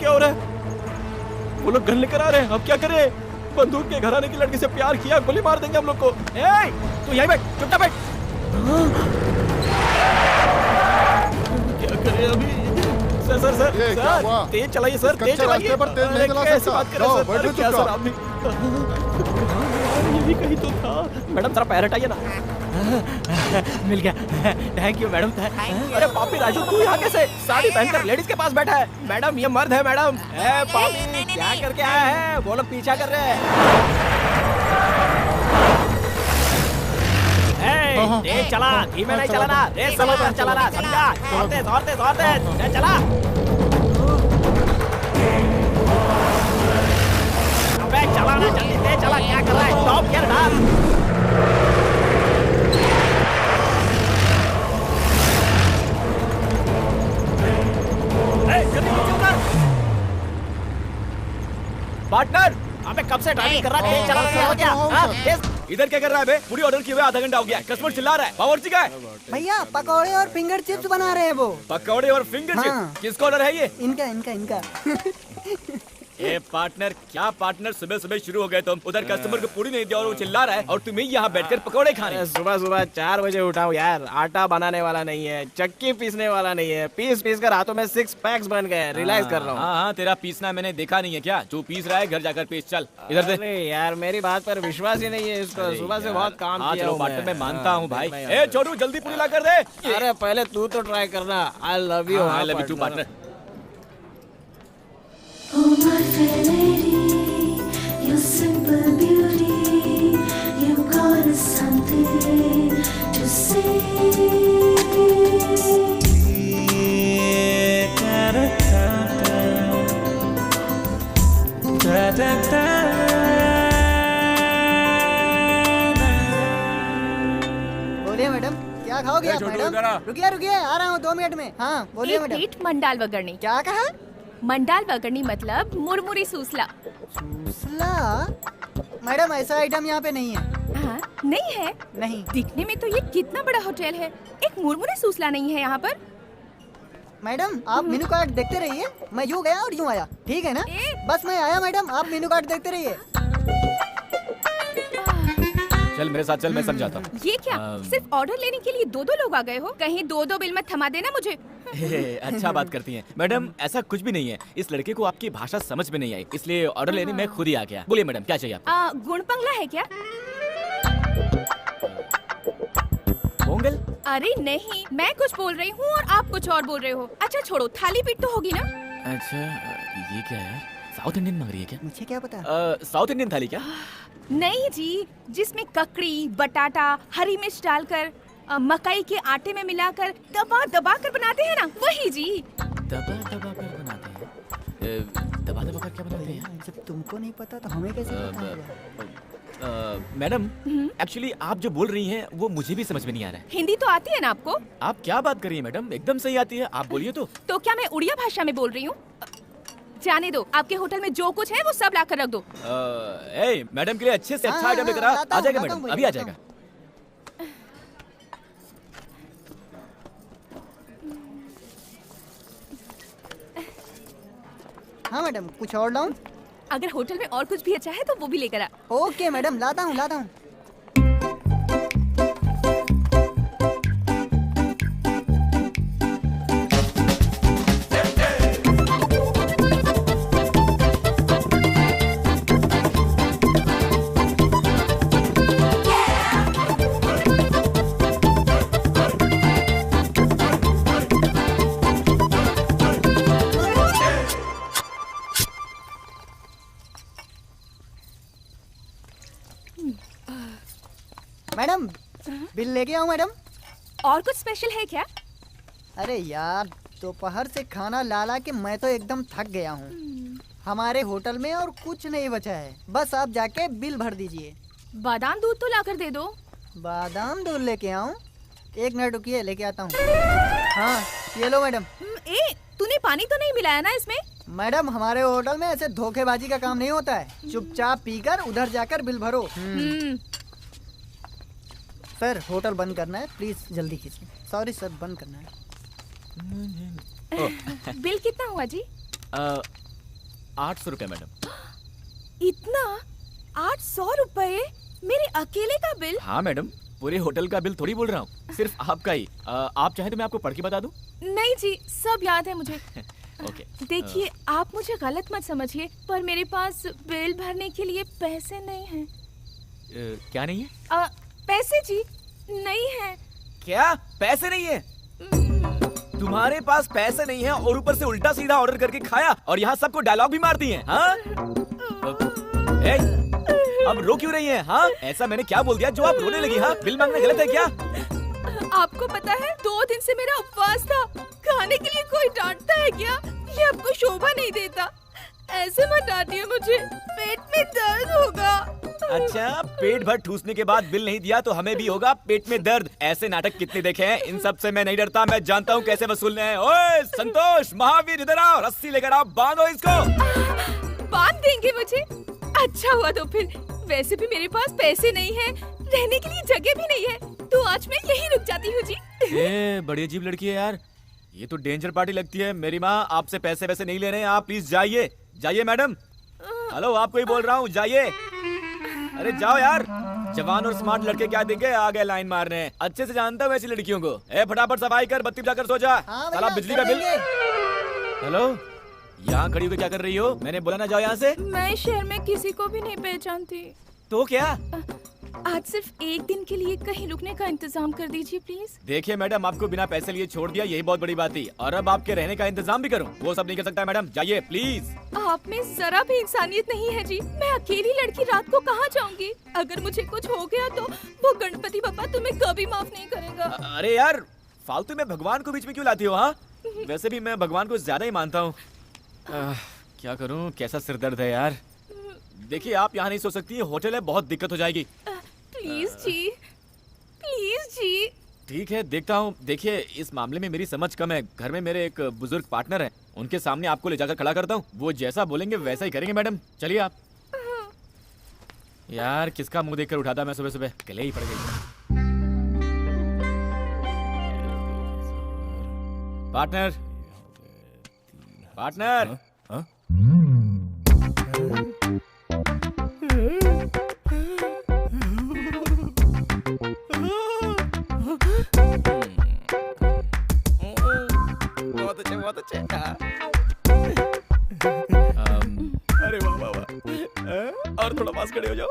क्या हो रहा है? वो लोग गन लेकर आ रहे हैं, अब क्या करें? बंदूक के घराने की लड़की से प्यार किया, गोली मार देंगे हम लोग को। ए, तू यहीं बैठ, चुपचाप बैठ। क्या करें अभी? सर, तेज चलाइए सर, तेज चलाइए। कैसे बात कर रहे हैं सर? क्या सर आपने? ये भी कहीं तो था। मैडम जरा पैर हटाइए ना। मिल गया, थैंक यू मैडम। अरे पापी राजू, तू यहाँ कैसे? साड़ी पहनकर लेडीज के पास बैठा है। मैडम ये मर्द है मैडम। पापी क्या करके आया है? वो लोग पीछा कर रहे हैं। तेज चला, धीमे नहीं चलाना, रेस समय पर चलाना, समझा? जोर तेज चला। अबे चलाना, जल्दी तेज चला, क्या कर रहा है? टॉप गियर डाल। पार्टनर, अबे कब से ड्राइविंग कर रहा है? तेज चला, क्या हो गया? इधर क्या कर रहा है बे? पूरी ऑर्डर किए हुए आधा घंटा हो गया, कस्टमर चिल्ला रहा है। बावर्ची का है? भैया पकौड़े और फिंगर चिप्स बना रहे हैं वो। पकौड़े और फिंगर चिप्स? किसका ऑर्डर है ये? इनका। ए पार्टनर, क्या पार्टनर सुबह सुबह शुरू हो गए तुम? उधर कस्टमर को पूरी नहीं दिया और वो चिल्ला रहा है और तुम्हें यहाँ बैठकर पकौड़े खाने। सुबह 4 बजे उठाऊं यार, आटा बनाने वाला नहीं है, चक्की पीसने वाला नहीं है, पीस कर हाथों में 6 पैक्स बन गए। रियलाइज कर रहा हूँ। हाँ, तेरा पीसना मैंने देखा नहीं है क्या? जो पीस रहा है घर जाकर पीस। चल इधर दे। अरे यार मेरी बात पर विश्वास ही नहीं है इसको। सुबह से बहुत काम किया हूं पार्टनर, मैं मानता हूँ भाई। ए छोटू, जल्दी पूरी ला कर दे। अरे पहले तू तो ट्राई करना। I love you. I love you too partner. Oh my fair lady, your simple beauty, you got us something to say. बोलिए मैडम, क्या खाओगे आप मैडम? रुकिए, आ रहा हूँ 2 मिनट में। हाँ बोलिए मैडम। एक प्लेट मंडाल वगरनी। क्या कहा? मंडाल वगरनी मतलब मुरमुरी सूसला। सूसला? मैडम ऐसा आइटम यहाँ पे नहीं है। हाँ, नहीं है? नहीं। दिखने में तो ये कितना बड़ा होटल है, एक मुरमुरी सूसला नहीं है यहाँ पर। मैडम आप मेनू कार्ड देखते रहिए, मैं यूँ गया और यूँ आया, ठीक है ना? बस मैं आया मैडम, आप मेनू कार्ड देखते रहिए। चल मेरे साथ चल, मैं समझाता हूँ। ये क्या? सिर्फ ऑर्डर लेने के लिए 2 लोग आ गए हो? कहीं 2 बिल मत थमा देना मुझे। अच्छा बात करती हैं मैडम, ऐसा कुछ भी नहीं है। इस लड़के को आपकी भाषा समझ में नहीं आई, इसलिए ऑर्डर लेने मैं खुद ही आ गया। बोलिए मैडम, क्या चाहिए आपको? गुणपंगला है क्या? पोंगल? अरे नहीं, मैं कुछ बोल रही हूँ और आप कुछ और बोल रहे हो। अच्छा छोड़ो, थाली पीठ तो होगी ना? अच्छा ये क्या है? साउथ इंडियन मांग रही है क्या? मुझे क्या पता। साउथ इंडियन थाली क्या? नहीं जी, जिसमें ककड़ी, बटाटा, हरी मिर्च डालकर मकई के आटे में मिलाकर दबा कर बनाते हैं ना, वही जी। दबा कर बनाते हैं? दबा कर क्या बनाते हैं? जब तुमको नहीं पता तो हमें कैसे पता होगा? मैडम एक्चुअली आप जो बोल रही हैं वो मुझे भी समझ में नहीं आ रहा है। हिंदी तो आती है ना आपको? आप क्या बात कर रही हैं मैडम? एकदम सही आती है, आप बोलिए तो। तो क्या मैं उड़िया भाषा में बोल रही हूँ? जाने दो, आपके होटल में जो कुछ है वो सब ला कर रख दो। मैडम के लिए अच्छे से अच्छा आइटम लेकर आ जाएगा मैडम, अभी आ जाएगा। हाँ मैडम, कुछ और लाऊं? अगर होटल में और कुछ भी अच्छा है तो वो भी लेकर आ। ओके मैडम, लाता हूँ। मैडम बिल लेके आऊं मैडम? और कुछ स्पेशल है क्या? अरे यार, दोपहर से खाना ला के मैं तो एकदम थक गया हूँ। हमारे होटल में और कुछ नहीं बचा है, बस आप जाके बिल भर दीजिए। बादाम दूध तो लाकर दे दो। बादाम दूध लेके आऊं? 1 मिनट रुकिए, लेके आता हूँ। हाँ ये लो मैडम। तूने पानी तो नहीं मिलाया ना इसमें? मैडम हमारे होटल में ऐसे धोखेबाजी का काम नहीं होता है, चुपचाप पीकर उधर जाकर बिल भरो। सर होटल बंद करना है, प्लीज जल्दी कीजिए। सॉरी सर, बंद करना है। बिल कितना हुआ जी? 800 रुपए मैडम। इतना? 800 रुपए मेरे अकेले का बिल? हाँ मैडम, पूरे होटल का बिल थोड़ी बोल रहा हूँ, सिर्फ आपका ही। आप चाहे तो मैं आपको पढ़ के बता दूं? नहीं जी, सब याद है मुझे। ओके। देखिए, आप मुझे गलत मत समझिए, पर मेरे पास बिल भरने के लिए पैसे नहीं हैं। क्या नहीं है? पैसे जी नहीं है। क्या पैसे नहीं है? तुम्हारे पास पैसे नहीं है और ऊपर से उल्टा सीधा ऑर्डर करके खाया और यहाँ सबको डायलॉग भी मार दिए, हाँ? अब रो क्यों रही हैं? हाँ, ऐसा मैंने क्या बोल दिया जो आप रोने लगी? हाँ, बिल मांगना गलत है क्या? आपको पता है 2 दिन से मेरा उपवास था। खाने के लिए कोई डांटता है क्या? ये आपको शोभा नहीं देता। ऐसे मत डांटिए मुझे, पेट में दर्द होगा। अच्छा, पेट भर ठूसने के बाद बिल नहीं दिया तो हमें भी होगा पेट में दर्द। ऐसे नाटक कितने देखे हैं, इन सब से मैं नहीं डरता। मैं जानता हूँ कैसे वसूलने हैं। ओए संतोष, महावीर, इधर आओ, रस्सी लेकर आओ, बांधो इसको। बांध देंगे मुझे? अच्छा हुआ तो फिर। वैसे भी मेरे पास पैसे नहीं है, रहने के लिए जगह भी नहीं है, तो आज मैं यहीं रुक जाती हूँ जी। बड़ी अजीब लड़की है यार, ये तो डेंजर पार्टी लगती है। मेरी माँ आपसे पैसे वैसे नहीं ले रहे हैं, आप प्लीज जाइए। जाइए मैडम। हेलो, आपको ही बोल रहा हूँ, जाइए। अरे जाओ यार, जवान और स्मार्ट लड़के क्या देंगे, आ गए लाइन मारने। अच्छे से जानता हूँ ऐसी लड़कियों को। फटाफट सफाई कर, बत्ती बुझाकर सो जा। साला बिजली का बिल। हेलो, यहाँ खड़ी होकर क्या कर रही हो? मैंने बोला ना जाओ यहाँ से। मैं शहर में किसी को भी नहीं पहचानती। तो क्या? आज सिर्फ एक दिन के लिए कहीं रुकने का इंतजाम कर दीजिए प्लीज। देखिए मैडम, आपको बिना पैसे लिए छोड़ दिया, यही बहुत बड़ी बात थी। और अब आपके रहने का इंतजाम भी करूं, वो सब नहीं कर सकता मैडम। जाइए प्लीज। आप में जरा भी इंसानियत नहीं है जी। मैं अकेली लड़की रात को कहाँ जाऊंगी? अगर मुझे कुछ हो गया तो वो गणपति पापा तुम्हें कभी माफ नहीं करेगा। अरे यार, फालतू में भगवान को बीच में क्यों लाती हो? हाँ, वैसे भी मैं भगवान को ज्यादा ही मानता हूँ। क्या करूँ, कैसा सिरदर्द है यार। देखिए, आप यहाँ नहीं सो सकती, होटल है, बहुत दिक्कत हो जाएगी। प्लीज जी, प्लीज जी। ठीक है, देखता हूँ। देखिए, इस मामले में मेरी समझ कम है। घर में मेरे एक बुजुर्ग पार्टनर हैं, उनके सामने आपको ले जाकर खड़ा करता हूँ। वो जैसा बोलेंगे वैसा ही करेंगे मैडम। चलिए आप। यार, किसका मुंह देखकर उठाता मैं सुबह सुबह, गले ही पड़ गई। Partner, partner. बहुत अच्छे, बहुत अच्छे। अरे वाह वाह वाह, और थोड़ा पास खड़े हो जाओ।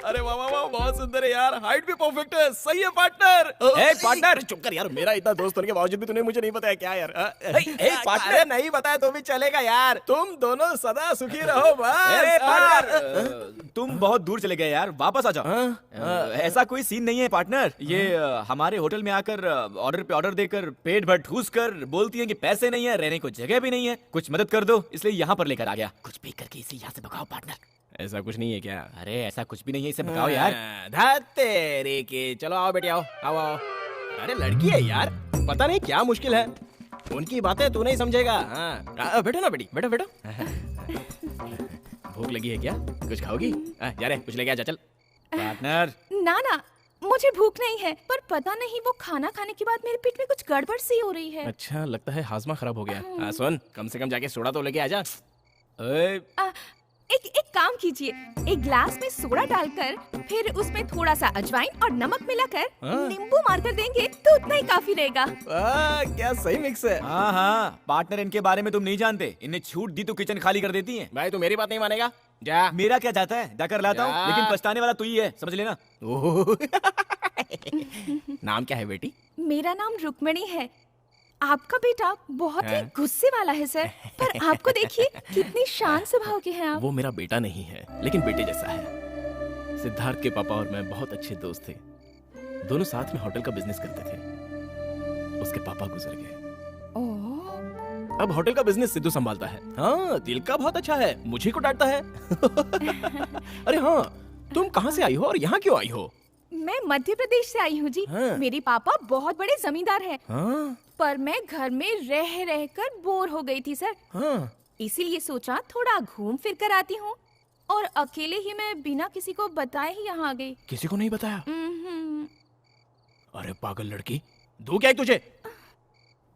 अरे वाह वाह वाह, बहुत सुंदर है यार, हाइट भी परफेक्ट है। सही है पार्टनर। पार्टनर चुप कर यार, मेरा इतना दोस्त होने के बावजूद भी तूने मुझे नहीं बताया क्या यार? पार्टनर, नहीं बताया तो भी चलेगा यार। तुम दोनों सदा सुखी रहो बस। पार्टनर, तुम बहुत दूर चले गए यार, वापस आ जाओ। ऐसा कोई सीन नहीं है पार्टनर। ये हमारे होटल में आकर ऑर्डर पे ऑर्डर देकर पेट भर ठूस कर बोलती हैं कि पैसे नहीं है, रहने को जगह भी नहीं है, कुछ मदद कर दो, इसलिए यहाँ पर लेकर आ गया। कुछ भी करके इसे यहाँ से भगाओ पार्टनर। ऐसा कुछ नहीं है क्या? अरे ऐसा कुछ भी नहीं है, इसे भगाओ यार। तेरे के, चलो आओ बेटी, आओ आओ आओ। अरे लड़की है यार, पता नहीं क्या मुश्किल है, उनकी बातें तू नहीं समझेगा। हाँ, बैठो ना बेटी, बैठो बैठो। भूख लगी है क्या? कुछ खाओगी? जा रे, कुछ लेके आ जा, चल। पार्टनर, ना ना, मुझे भूख नहीं है, पर पता नहीं वो खाना खाने के बाद मेरे पेट में कुछ गड़बड़ सी हो रही है। अच्छा, लगता है हाजमा खराब हो गया। सुन, कम से कम जाके सोडा तो लेके आ जा। एक काम कीजिए, एक ग्लास में सोडा डालकर फिर उसमें थोड़ा सा अजवाइन और नमक मिलाकर नींबू मारकर देंगे तो उतना ही काफी रहेगा। क्या सही मिक्स है। हाँ हाँ, पार्टनर, इनके बारे में तुम नहीं जानते। इन्हें छूट दी तो किचन खाली कर देती हैं। भाई तू मेरी बात नहीं मानेगा, जा। मेरा क्या जाता है, जाकर लाता हूँ, जा। लेकिन पछताने वाला तू ही है, समझ लेना। नाम क्या है बेटी? मेरा नाम रुक्मिणी है। आपका बेटा बहुत ही गुस्से वाला है सर, पर आपको देखिए कितनी शांत स्वभाव के हैं आप। वो मेरा बेटा नहीं है, लेकिन बेटे जैसा है। सिद्धार्थ के पापा और मैं बहुत अच्छे दोस्त थे, दोनों साथ में होटल का बिजनेस करते थे। उसके पापा गुजर गए। ओह, अब होटल का बिजनेस सिद्धू संभालता है। हाँ, दिल का बहुत अच्छा है, मुझे को डांटता है। अरे हाँ, तुम कहाँ से आई हो और यहाँ क्यों आई हो? मैं मध्य प्रदेश से आई हूँ जी। हाँ। मेरे पापा बहुत बड़े जमींदार हैं। हाँ, पर मैं घर में रह रह कर बोर हो गई थी सर, हाँ। इसीलिए सोचा थोड़ा घूम फिर कर आती हूँ, और अकेले ही मैं बिना किसी को बताए ही यहाँ आ गई। किसी को नहीं बताया? हम्म। अरे पागल लड़की, दो क्या है तुझे?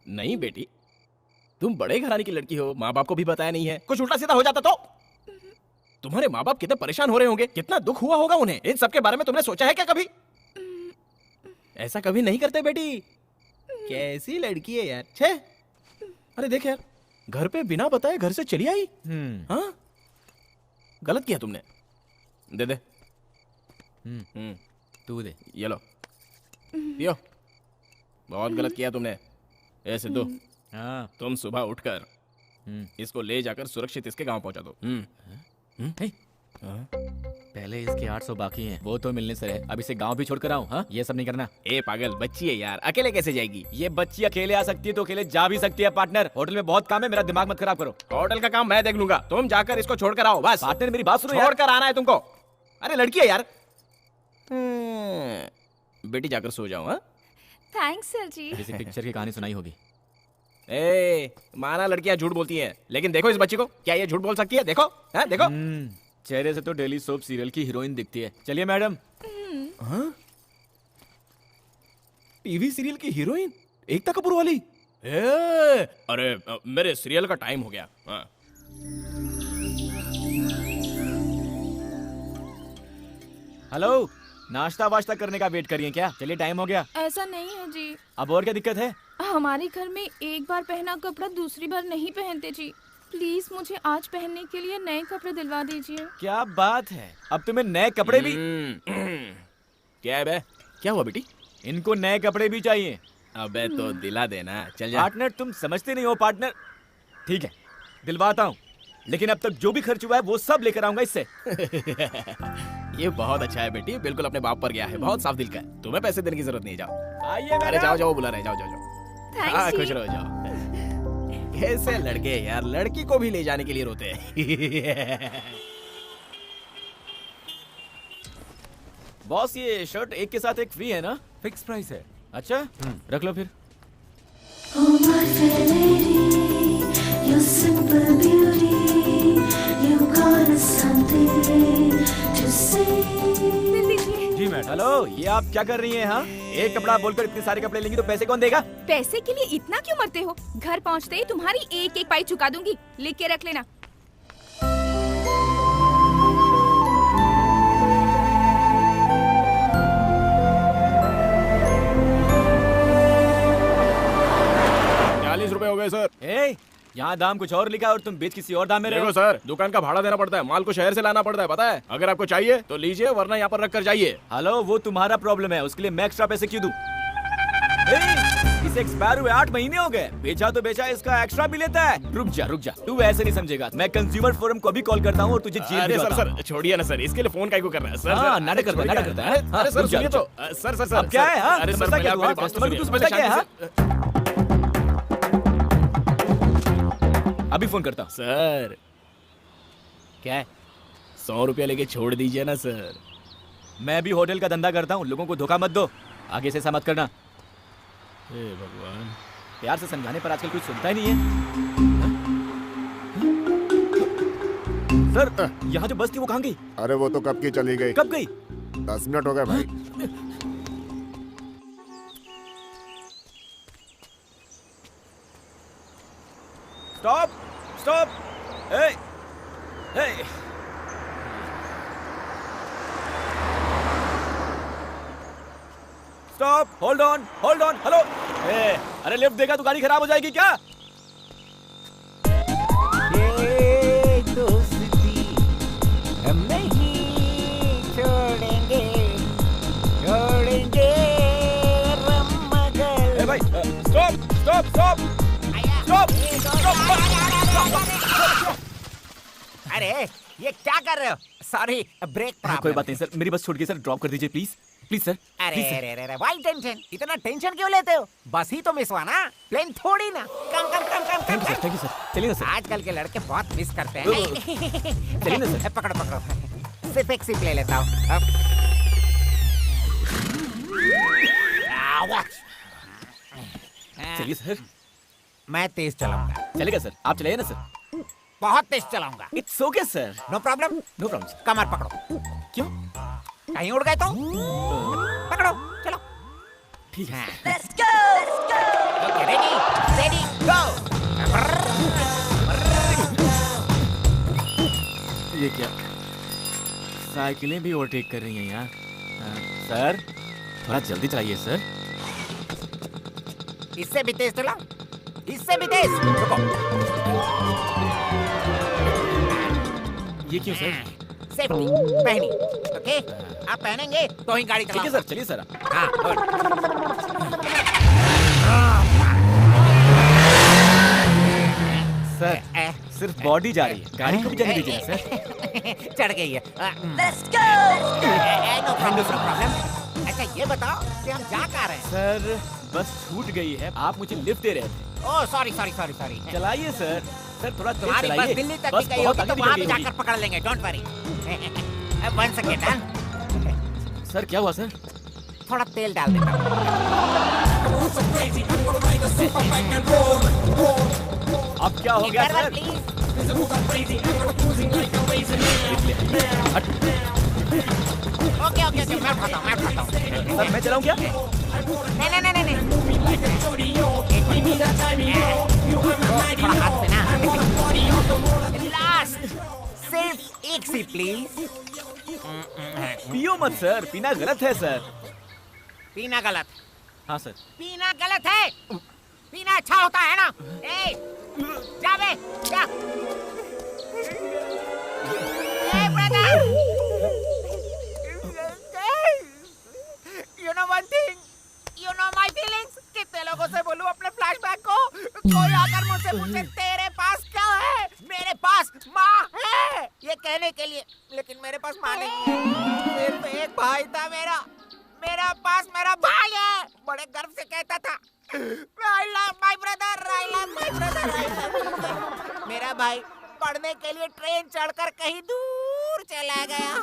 नहीं बेटी, तुम बड़े घराने की लड़की हो, माँ बाप को भी बताया नहीं है। कुछ उल्टा सीधा हो जाता तो तुम्हारे माँ बाप कितने परेशान हो रहे होंगे, कितना दुख हुआ होगा उन्हें। इन सब के बारे में तुमने सोचा है क्या कभी? ऐसा कभी नहीं करते बेटी। कैसी लड़की है यार, छे। अरे देख यार, घर पे बिना बताए घर से चली आई। हाँ, गलत किया तुमने। दे दे। तू दे। ये लो, पियो। बहुत गलत किया तुमने। ए सिद्धू, हाँ। तुम सुबह उठकर इसको ले जाकर सुरक्षित इसके गांव पहुंचा दो। हे, पहले इसके 800 बाकी हैं, वो तो मिलने से रहे। अब इसे गांव भी छोड़कर आऊं? हाँ, ये सब नहीं करना। ए पागल, बच्ची है यार, अकेले कैसे जाएगी? ये बच्ची अकेले आ सकती है तो अकेले जा भी सकती है। पार्टनर, होटल में बहुत काम है, मेरा दिमाग मत खराब करो। होटल का काम मैं देख लूंगा, तुम जाकर इसको छोड़कर आओ बस। पार्टनर मेरी बात सुनो यार। छोड़कर आना है तुमको। अरे लड़की है यार। बेटी जाकर सो जाओ। हाँ, थैंक्स सर जी। किसी पिक्चर की कहानी सुनाई होगी। ए माना लड़कियां झूठ बोलती हैं, लेकिन देखो इस बच्ची को, क्या ये झूठ बोल सकती है? देखो, हाँ देखो। चेहरे से तो डेली सोप सीरियल की हीरोइन दिखती है। चलिए मैडम। टीवी सीरियल की हीरोइन एकता कपूर वाली? अरे मेरे सीरियल का टाइम हो गया। हाँ। हेलो, नाश्ता वाश्ता करने का वेट करिए क्या? चलिए टाइम हो गया। ऐसा नहीं है जी, अब और क्या दिक्कत है? हमारे घर में एक बार पहना कपड़ा दूसरी बार नहीं पहनते जी। प्लीज मुझे आज पहनने के लिए नए कपड़े दिलवा दीजिए। क्या बात है, अब तुम्हें नए कपड़े भी? क्या है बे? क्या हुआ बेटी? इनको नए कपड़े भी चाहिए। अबे तो दिला देना, चल जा। पार्टनर तुम समझते नहीं हो पार्टनर। ठीक है, दिलवाता हूँ, लेकिन अब तक जो भी खर्च हुआ है वो सब लेकर आऊंगा इससे। ये बहुत अच्छा है बेटी, बिल्कुल अपने बाप पर गया है, बहुत साफ दिल का है। तुम्हें पैसे देने की जरूरत नहीं, जाओ। आइए अरे मैडम। जाओ जाओ, बुला रहे, जाओ जाओ जाओ। हाँ, खुश रहो, जाओ। कैसे लड़के यार, लड़की को भी ले जाने के लिए रोते हैं। बॉस, ये शर्ट एक के साथ एक फ्री है ना? फिक्स प्राइस है। अच्छा, रख लो फिर। Oh my fair lady, your simple beauty, you got us something to say. जी मैडम। हेलो, ये आप क्या कर रही हैं? हाँ, एक कपड़ा बोलकर इतने सारे कपड़े लेंगी तो पैसे कौन देगा? पैसे के लिए इतना क्यों मरते हो? घर पहुंचते ही तुम्हारी एक एक पाई चुका दूंगी, लिख के रख लेना। ₹40 हो गए सर। ए, यहाँ दाम कुछ और लिखा है और तुम बेच किसी और दाम में रहे देखो हो। सर, दुकान का भाड़ा देना पड़ता है, माल को शहर से लाना पड़ता है, पता है? अगर आपको चाहिए तो लीजिए, वरना यहाँ पर रख कर जाइए। हेलो, वो तुम्हारा प्रॉब्लम है, उसके लिए मैं एक्स्ट्रा पैसे क्यों दूं? इसे एक्सपायर हुए 8 महीने हो गए, बेचा तो बेचा, इसका एक्स्ट्रा भी लेता है। रुक जा, तू ऐसे नहीं समझेगा। मैं कंज्यूमर फोरम को भी कॉल करता हूँ और तुझे जेल अरे भिजवाता हूँ। सर छोड़िए ना सर, इसके लिए फोन काहे को कर रहा है सर? हाँ, सर, नाटक करता है, नाटक करता है। अरे हाँ, सर रुक जा, सुनिए तो, सर अब क्या है? हाँ, अरे सर समझता क्या पहले तू? आप मेरी कस्टमर बात को तू सुनिए, समझता क्या है? शांति अभी फोन करता हूँ। से- सर क्या है? ₹100 लेके छोड़ दीजिए ना सर। मैं भी होटल का धंधा करता हूँ, लोगों को धोखा मत दो। आगे से ऐसा मत करना। हे भगवान। प्यार से समझाने पर आजकल कुछ सुनता ही नहीं है। सर, यहाँ जो बस थी वो कहाँ गई? अरे वो तो कब की चली गई। कब गई? 10 मिनट हो गए भाई। स्टॉप, स्टॉप, ए, ए। Stop, hold on, hello. ए, अरे लिफ्ट देगा तो गाड़ी खराब हो जाएगी क्या? ये दोस्ती हम नहीं छोड़ेंगे, छोड़ेंगे रमगल। ए भाई, स्टॉप, स्टॉप, स्टॉप, स्टॉप। अरे ये क्या कर रहे हो? सॉरी, ब्रेक कोई प्रॉब्लम। बात नहीं सर, मेरी बस छूट गई सर, ड्रॉप कर दीजिए प्लीज, प्लीज सर। अरे प्लीज सर। अरे अरे वाई टेंशन, इतना टेंशन क्यों लेते हो? बस ही तो मिस हुआ ना, प्लेन थोड़ी ना। Come come come come thank come you sir, thank you sir. चलिए ना सर। आजकल के लड़के बहुत मिस करते हैं। चलिए ना सर। पकड़ो पकड़ो, सिर्फ एक सिप ले लेता हूँ। चलिए सर। मैं तेज चलाऊंगा, चलेगा सर, आप चलाइए ना सर। बहुत तेज चलाऊंगा। It's okay sir, no problem. No problem sir. कमर पकड़ो। क्यों? कहीं उड़ गए तो पकड़ो, चलो। ठीक है। ओके, रेडी रेडी गो। ये क्या, साइकिलें भी ओवरटेक कर रही हैं यहाँ। सर थोड़ा जल्दी चलाइए सर। इससे भी तेज चला, इससे भी तेज। रुको। ये क्यों सर? सेफ्टी पहनी, ओके? आप पहनेंगे तो ही गाड़ी ठीक है चलाओ। सर, चलिए सर। हाँ, गुड। सर सिर्फ बॉडी जा रही है, गाड़ी को भी जाने दीजिए ना सर। चढ़ गई है। Let's go! No problem. अच्छा ये बताओ कि हम जा कहाँ रहे हैं? सर बस छूट गई है, आप मुझे लिफ्ट दे रहे थे। Oh sorry. चलाइए सर। सर थोड़ा तेज तुम्हारी बस चलाइए। दिल्ली तक बस भी गई बहुत होगी आगे तो वहाँ भी निकल गई जाकर पकड़ लेंगे, डोंट वरी। 1 सेकेंड। होगी। सर क्या हुआ सर? थोड़ा तेल डाल देता हूँ। अब क्या हो गया सर? प्लीज। ओके, मैं उठाता हूँ। सर मैं चलाऊं क्या? नहीं। थोड़ा हाथ से ना। लास्ट, सिर्फ एक सीट प्लीज। पियो मत सर, पीना गलत है सर। पीना गलत? हाँ सर। पीना गलत है? पीना अच्छा होता है ना? जा बे, जा। Brother, you know one thing, you know my feelings। कितने लोगों से बोलूं अपने फ्लैशबैक को, कोई आकर मुझसे पूछे तेरे पास क्या है? मेरे पास माँ है ये कहने के लिए, लेकिन मेरे पास माँ नहीं है। सिर्फ एक भाई था मेरा पास मेरा भाई है। बड़े गर्व से कहता था I love my brother, I love my brother, I love my brother। मेरा भाई पढ़ने के लिए ट्रेन चढ़कर कहीं दूर चला गया।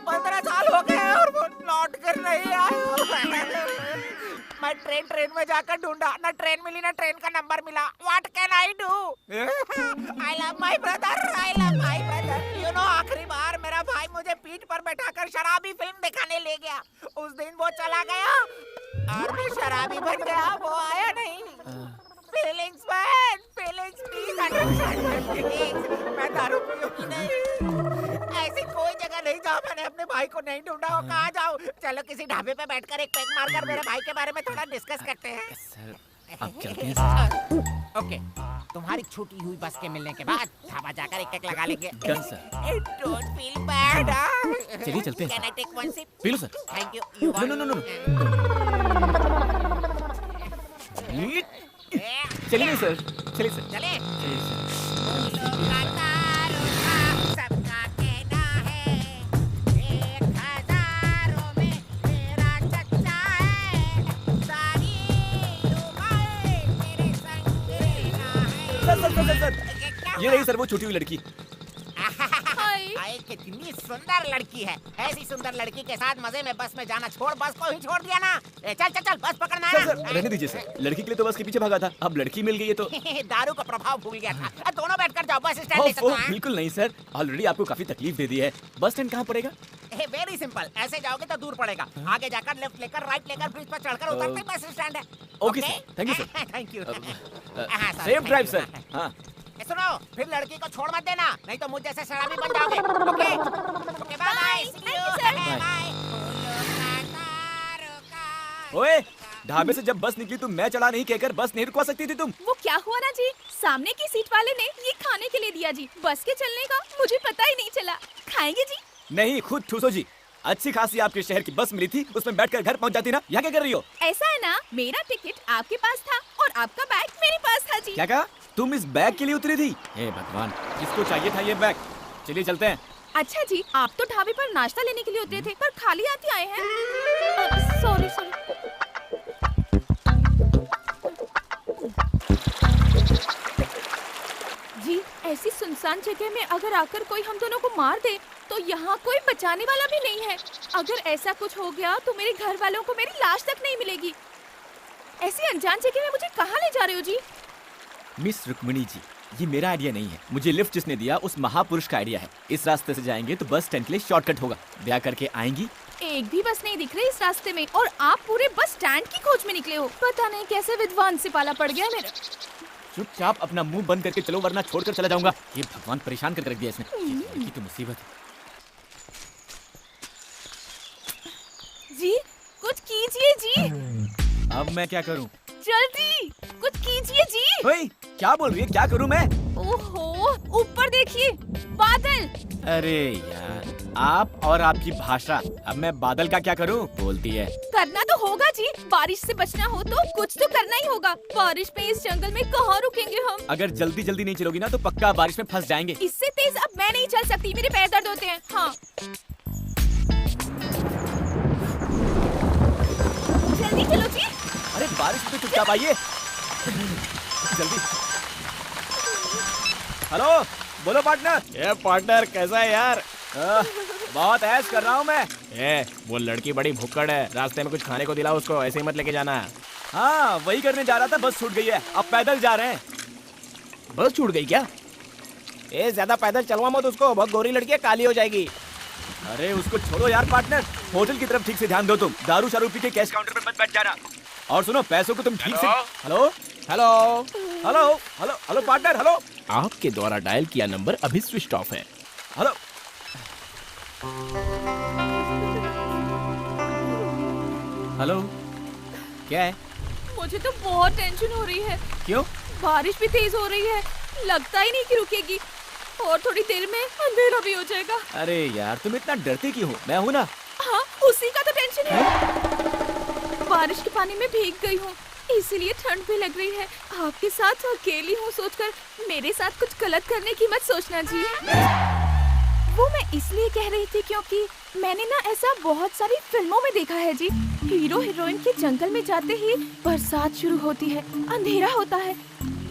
15 साल हो गए और वो लौट कर नहीं आया। मैं ट्रेन में जाकर ढूंढा, ना ट्रेन मिली ना ट्रेन का नंबर मिला। What can I do? I love my brother, I love my brother। You know आखिरी बार मेरा भाई मुझे पीठ पर बैठाकर शराबी फिल्म दिखाने ले गया। उस दिन वो चला गया और मैं शराबी बन गया, वो आया नहीं। Feelings man, feelings please understand my feelings। मैं दारू पीऊंगी नहीं। ऐसी कोई जगह नहीं जहाँ मैंने अपने भाई को नहीं ढूंढा हो। कहाँ जाऊँ? चलो किसी ढाबे पे बैठकर एक पैक मारकर मेरे भाई के बारे में थोड़ा डिस्कस करते हैं। सर अब चलते हैं सर। ओके, तुम्हारी छूटी हुई बस के मिलने के बाद ढाबा जाकर एक लगा लेंगे। Done sir. Don't feel bad। चलिए चलते हैं। Can I take one sip? पी लो सर। Thank you। नो। चलिए सर, चलिए सर। चले। चलिए सर। सबका कहना है 1000 में मेरा चच्चा है। सारी उम्र मेरे संग रहना है। सर ये रही सर वो छूटी हुई लड़की। हाय। कितनी सुंदर लड़की है। ऐसी सुंदर लड़की के साथ मजे में बस में जाना छोड़, बस को ही छोड़ दिया ना। चल बस पकड़ना है। सर रहने दीजिए सर, लड़की के लिए तो बस के पीछे भागा था, अब लड़की मिल गई है तो। दारू का प्रभाव भूल गया था। दोनों बैठकर जाओ, बस स्टैंड ले सकते हैं। बिल्कुल नहीं सर, ऑलरेडी आपको काफी तकलीफ दे दी है। बस स्टैंड कहाँ पड़ेगा? वेरी सिंपल, ऐसे जाओगे तो दूर पड़ेगा। आगे जाकर लेफ्ट लेकर राइट लेकर ब्रिज पर चढ़कर उतरते ही बस स्टैंड है। Okay sir, thank you sir. Thank you. Safe drive sir. हाँ सुनो, फिर लड़की को छोड़ मत देना, नहीं तो मुझ जैसे शराबी बन जाओगे। Okay bye bye. ओए, ढाबे से जब बस निकली तुम मैं चढ़ा नहीं कहकर बस नहीं रुकवा सकती थी तुम? वो क्या हुआ ना जी, सामने की सीट वाले ने ये खाने के लिए दिया जी। बस के चलने का मुझे पता ही नहीं चला। खाएंगे जी? नहीं, खुद ठूसो जी। अच्छी खासी आपके शहर की बस मिली थी, उसमें बैठकर घर पहुंच जाती ना। यहाँ क्या कर रही हो? ऐसा है ना, मेरा टिकट आपके पास था और आपका बैग मेरे पास था जी। क्या कहा? तुम इस बैग के लिए उतरी थी? हे भगवान, किसको चाहिए था ये बैग? चलिए चलते हैं। अच्छा जी, आप तो ढाबे पर नाश्ता लेने के लिए उतरे थे, पर खाली हाथ आए हैं। सॉरी। जी, ऐसी सुनसान जगह में अगर आकर कोई हम दोनों को मार दे तो यहाँ कोई बचाने वाला भी नहीं है। अगर ऐसा कुछ हो गया तो मेरे घर वालों को मेरी लाश तक नहीं मिलेगी। ऐसी अनजान जगह में मुझे कहाँ ले जा रहे हो जी? मिस रुक्मिणी जी, ये मेरा आइडिया नहीं है, मुझे लिफ्ट जिसने दिया उस महापुरुष का आइडिया है। इस रास्ते से जाएंगे तो बस स्टैंड के लिए शॉर्टकट होगा। ब्याह करके आएंगी। एक भी बस नहीं दिख रही इस रास्ते में और आप पूरे बस स्टैंड की खोज में निकले हो। पता नहीं कैसे विद्वान से पाला पड़ गया मेरा। चुपचाप अपना मुंह बंद करके चलो वरना छोड़कर चला जाऊंगा। ये भगवान परेशान करके रख दिया इसने। ये लड़की तो मुसीबत है। जी कुछ कीजिए जी। अब मैं क्या करूं? जल्दी कुछ कीजिए जी। ओए, क्या बोल रही है? क्या करूं मैं? ओहो ऊपर देखिए बादल। अरे यार, आप और आपकी भाषा। अब मैं बादल का क्या करूं? बोलती है। करना तो होगा जी, बारिश से बचना हो तो कुछ तो करना ही होगा। बारिश में इस जंगल में कहाँ रुकेंगे हम? अगर जल्दी जल्दी नहीं चलोगी ना तो पक्का बारिश में फंस जाएंगे। इससे तेज अब मैं नहीं चल सकती, मेरे पैर दर्द होते हैं। हाँ जल्दी चलो जी। अरे बारिश में तो चुपचाप आइए। जल्दी। हेलो, बोलो पार्टनर। ये पार्टनर कैसा है यार? बहुत ऐश कर रहा हूँ मैं। वो लड़की बड़ी भुक्कड़ है, रास्ते में कुछ खाने को दिलाओ उसको, ऐसे ही मत लेके जाना। हाँ वही करने जा रहा था, बस छूट गई है। अब पैदल जा रहे हैं। बस छूट गई क्या? ज्यादा पैदल चलवा मत उसको, बहुत गोरी लड़की है, काली हो जाएगी। अरे उसको छोड़ो यार पार्टनर, होटल की तरफ ठीक से ध्यान दो तुम। दारू शारू पी के कैश काउंटर पर मत बैठ जाना। और सुनो, पैसों को तुम ठीक से। Hello hello hello hello hello partner, hello. आपके द्वारा डायल किया नंबर अभी स्विच ऑफ है। हेलो हेलो, क्या है? मुझे तो बहुत टेंशन हो रही है। क्यों? बारिश भी तेज हो रही है, लगता ही नहीं कि रुकेगी और थोड़ी देर में अंधेरा भी हो जाएगा। अरे यार तुम इतना डरती क्यों हो? मैं हूँ ना। हाँ उसी का तो टेंशन है। बारिश के पानी में भीग गई हूँ, इसीलिए ठंड भी लग रही है। आपके साथ अकेली हूँ सोचकर मेरे साथ कुछ गलत करने की मत सोचना जी। वो मैं इसलिए कह रही थी क्योंकि मैंने ना ऐसा बहुत सारी फिल्मों में देखा है जी। हीरो हीरोइन के जंगल में जाते ही बरसात शुरू होती है, अंधेरा होता है,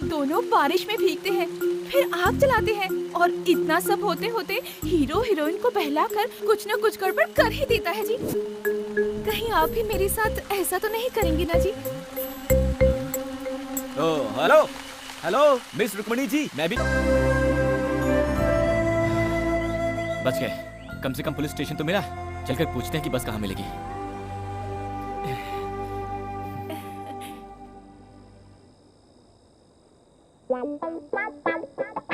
दोनों बारिश में भीगते हैं, फिर आग जलाते हैं और इतना सब होते होते हीरो हीरोइन को बहलाकर कुछ न कुछ गड़बड़ कर ही देता है जी। कहीं आप भी मेरे साथ ऐसा तो नहीं करेंगे ना जी? हेलो हेलो मिस रुक्मणी जी, मैं भी बच गए। कम से कम पुलिस स्टेशन तो मिला। चलकर पूछते हैं कि बस कहाँ मिलेगी।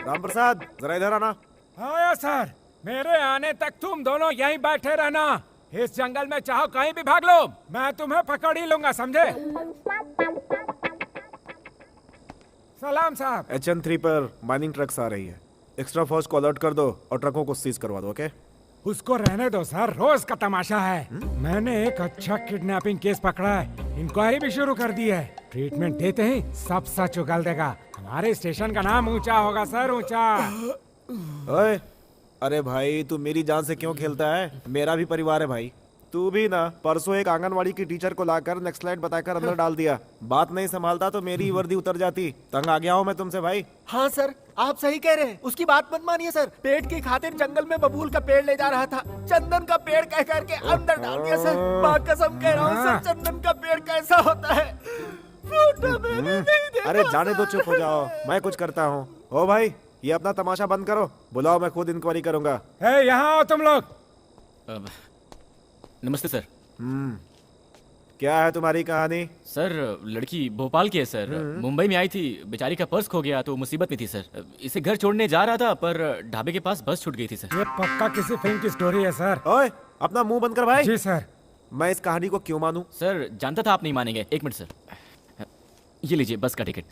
राम प्रसाद, जरा इधर आना। हाँ सर, मेरे आने तक तुम दोनों यहीं बैठे रहना। इस जंगल में चाहो कहीं भी भाग लो, मैं तुम्हें पकड़ ही लूंगा, समझे? सलाम साहब। HN3 पर माइनिंग ट्रक्स आ रही है, एक्स्ट्रा फोर्स को अलर्ट कर दो और ट्रकों को सीज करवा दो। ओके? उसको रहने दो सर, रोज का तमाशा है। मैंने एक अच्छा किडनैपिंग केस पकड़ा है, इंक्वायरी भी शुरू कर दी है। ट्रीटमेंट देते ही सब सच उगल देगा। हमारे स्टेशन का नाम ऊंचा होगा सर, ऊंचा। ओए, अरे भाई तू मेरी जान से क्यों खेलता है? मेरा भी परिवार है भाई। तू भी ना परसों एक आंगनवाड़ी की टीचर को लाकर नेक्स्ट स्लाइड बताकर अंदर डाल दिया। बात नहीं संभालता तो मेरी वर्दी उतर जाती। तंग आ गया हूँ मैं तुमसे भाई। हाँ सर, आप सही कह रहे हैं, उसकी बात मत मानिए सर। पेट की खातिर जंगल में बबूल का पेड़ ले जा रहा था, चंदन का पेड़ कह करके अंदर डाल दिया सर। माँ कसम कह रहा हूँ सर, चंदन का पेड़ कैसा होता है फोटो में भी नहीं देखा। अरे जाने दो, चुप हो जाओ, मैं कुछ करता हूँ। ओ भाई, ये अपना तमाशा बंद करो, बुलाओ, मैं खुद इंक्वायरी करूंगा। यहाँ आओ तुम लोग। नमस्ते सर। क्या है तुम्हारी कहानी? सर लड़की भोपाल की है सर, मुंबई में आई थी, बेचारी का पर्स खो गया तो मुसीबत में थी सर। इसे घर छोड़ने जा रहा था पर ढाबे के पास बस छूट गई थी सर। ये पक्का किसी फिल्म की स्टोरी है सर। ओए, अपना मुंह बंद कर भाई। जी सर। मैं इस कहानी को क्यों मानूं? सर जानता था आप नहीं मानेंगे। एक मिनट सर, ये लीजिए बस का टिकट।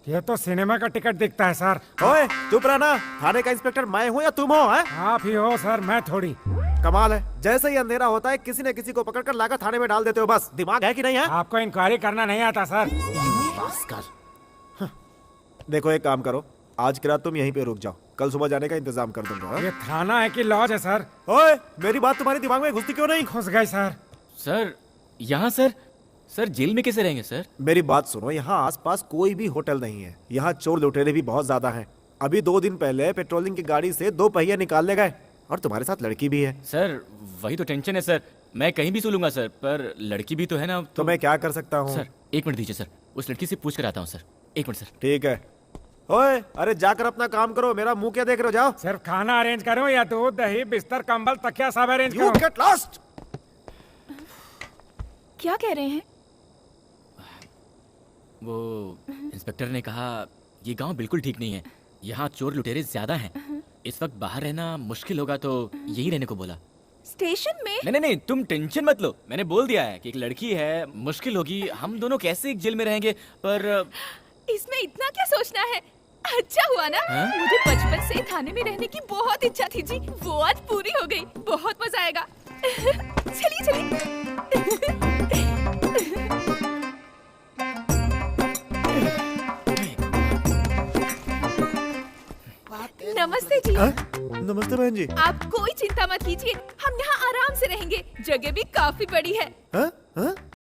ये तो सिनेमा का टिकट दिखता है सर। ओए चुप रहना, थाने का इंस्पेक्टर मैं हूँ या तुम हो? है आप ही हो सर, मैं थोड़ी। कमाल है, जैसे ही अंधेरा होता है किसी न किसी को पकड़कर लाकर थाने में डाल देते हो। बस दिमाग है कि नहीं है? आपको इंक्वायरी करना नहीं आता सर। देखो एक काम करो, आज की रात तुम यहीं पे रुक जाओ, कल सुबह जाने का इंतजाम कर दूंगा। ये थाना है कि लॉज है सर? ओए, मेरी बात तुम्हारे दिमाग में घुसती क्यों नहीं? घुस गई सर। सर यहाँ सर जेल में कैसे रहेंगे सर? मेरी बात सुनो, यहाँ आसपास कोई भी होटल नहीं है, यहाँ चोर लुटेरे भी बहुत ज्यादा हैं। अभी 2 दिन पहले पेट्रोलिंग की गाड़ी से 2 पहिए निकाल ले गए और तुम्हारे साथ लड़की भी है। सर वही तो टेंशन है सर, मैं कहीं भी सो लूंगा सर, पर लड़की भी तो है ना। तो मैं क्या कर सकता हूँ? सर 1 मिनट दीजिए सर, उस लड़की से पूछ कर आता हूँ सर। 1 minute sir. ठीक है। ओए, अरे जाकर अपना काम करो, मेरा मुंह क्या देख रहे हो? जाओ। सिर्फ खाना अरेंज करूं या दूध दही बिस्तर कंबल तकिया सब अरेंज You करूं? get lost! क्या कह रहे हैं? वो इंस्पेक्टर ने कहा ये गांव बिल्कुल ठीक नहीं है, यहाँ चोर लुटेरे ज्यादा हैं। इस वक्त बाहर रहना मुश्किल होगा तो यही रहने को बोला। स्टेशन में? नहीं नहीं नहीं, तुम टेंशन मत लो, मैंने बोल दिया है कि एक लड़की है, मुश्किल होगी, हम दोनों कैसे एक जेल में रहेंगे। पर इसमें इतना क्या सोचना है? अच्छा हुआ ना, मुझे बचपन से थाने में रहने की बहुत इच्छा थी जी, वो आज पूरी हो गई। बहुत मजा आएगा। चलिए चलिए। नमस्ते जी। नमस्ते बहन जी। आप कोई चिंता मत कीजिए, हम यहाँ आराम से रहेंगे, जगह भी काफी बड़ी है।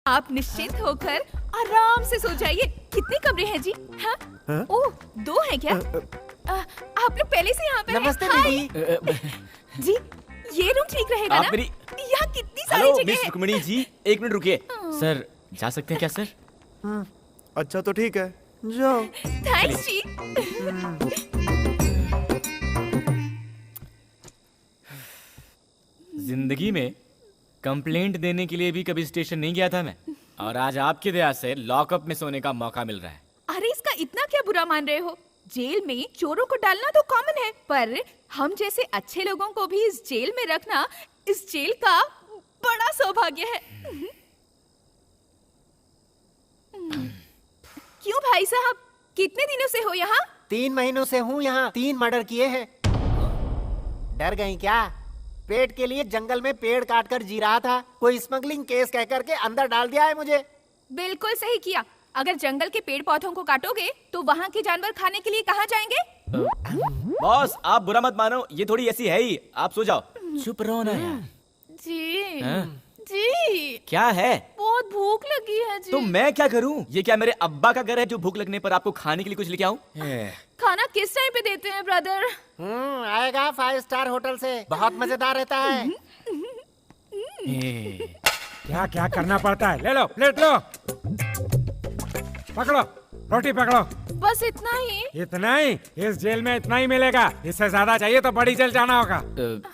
आप निश्चिंत होकर आराम से सो जाइए। कितने कमरे हैं जी? हाँ? ओह, 2 हैं क्या? आप लोग पहले से यहाँ पे हैं? नमस्ते हाय। दीदी। जी, ये रूम ठीक रहेगा आप ना? मेरी यहाँ कितनी सारी हेलो जगह मिस है। रुक्मिणी जी, 1 मिनट रुकिए। सर जा सकते हैं क्या सर? अच्छा तो ठीक है, जाओ। थैंक्स जी। जिंदगी में कंप्लेंट देने के लिए भी कभी स्टेशन नहीं गया था मैं, और आज आपकी दया से लॉकअप में सोने का मौका मिल रहा है। अरे इसका इतना क्या बुरा मान रहे हो? जेल में चोरों को डालना तो कॉमन है, पर हम जैसे अच्छे लोगों को भी इस जेल में रखना इस जेल का बड़ा सौभाग्य है। क्यों भाई साहब, कितने दिनों से हो यहाँ? 3 महीनों से हूँ यहाँ। 3 मर्डर किए हैं। डर गई क्या? पेट के लिए जंगल में पेड़ काट कर जी रहा था, कोई स्मगलिंग केस कह करके अंदर डाल दिया है मुझे। बिल्कुल सही किया। अगर जंगल के पेड़ पौधों को काटोगे तो वहाँ के जानवर खाने के लिए कहाँ जाएंगे? बॉस आप बुरा मत मानो, ये थोड़ी ऐसी है ही, आप सो जाओ। चुप रहो ना यार। जी हाँ? जी, क्या है? बहुत भूख लगी है जी। तो मैं क्या करूं? ये क्या मेरे अब्बा का घर है जो भूख लगने पर आपको खाने के लिए कुछ लेके आऊं? खाना किस टाइम पे देते हैं ब्रदर? आएगा 5 स्टार होटल से, बहुत मजेदार रहता है। क्या क्या करना पड़ता है? ले लो, प्लेट लो, पकड़ो, रोटी पकड़ो। बस इतना ही? इतना ही? इस जेल में इतना ही मिलेगा, इससे ज्यादा चाहिए तो बड़ी जेल जाना होगा।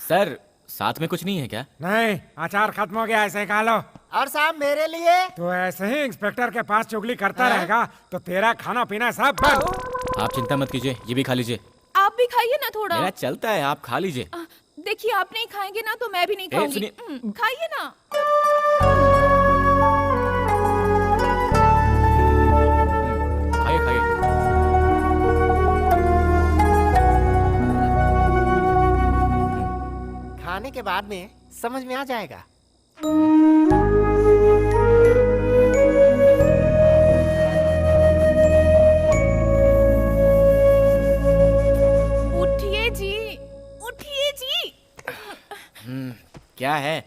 सर साथ में कुछ नहीं है क्या? नहीं, अचार खत्म हो गया, ऐसे ही खा लो। और साहब मेरे लिए? तो ऐसे ही इंस्पेक्टर के पास चुगली करता रहेगा तो तेरा खाना पीना सब बंद। आप चिंता मत कीजिए, ये भी खा लीजिए। आप भी खाइए ना थोड़ा। मेरा चलता है, आप खा लीजिए। देखिए आप नहीं खाएंगे ना तो मैं भी नहीं खाऊंगी। खाइए ना। खाइए खाइए। खाने के बाद में समझ में आ जाएगा। उठिए जी, उठिए जी। क्या है?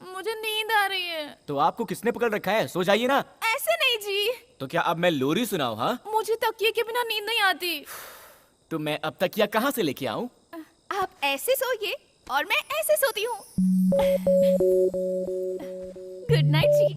मुझे नींद आ रही है। तो आपको किसने पकड़ रखा है? सो जाइए ना। ऐसे नहीं जी। तो क्या अब मैं लोरी सुनाऊं? हाँ, मुझे तकिए के बिना नींद नहीं आती। तो मैं अब तकिया कहाँ से लेके आऊं? आप ऐसे सोइए और मैं ऐसे सोती हूँ। गुड नाइट जी।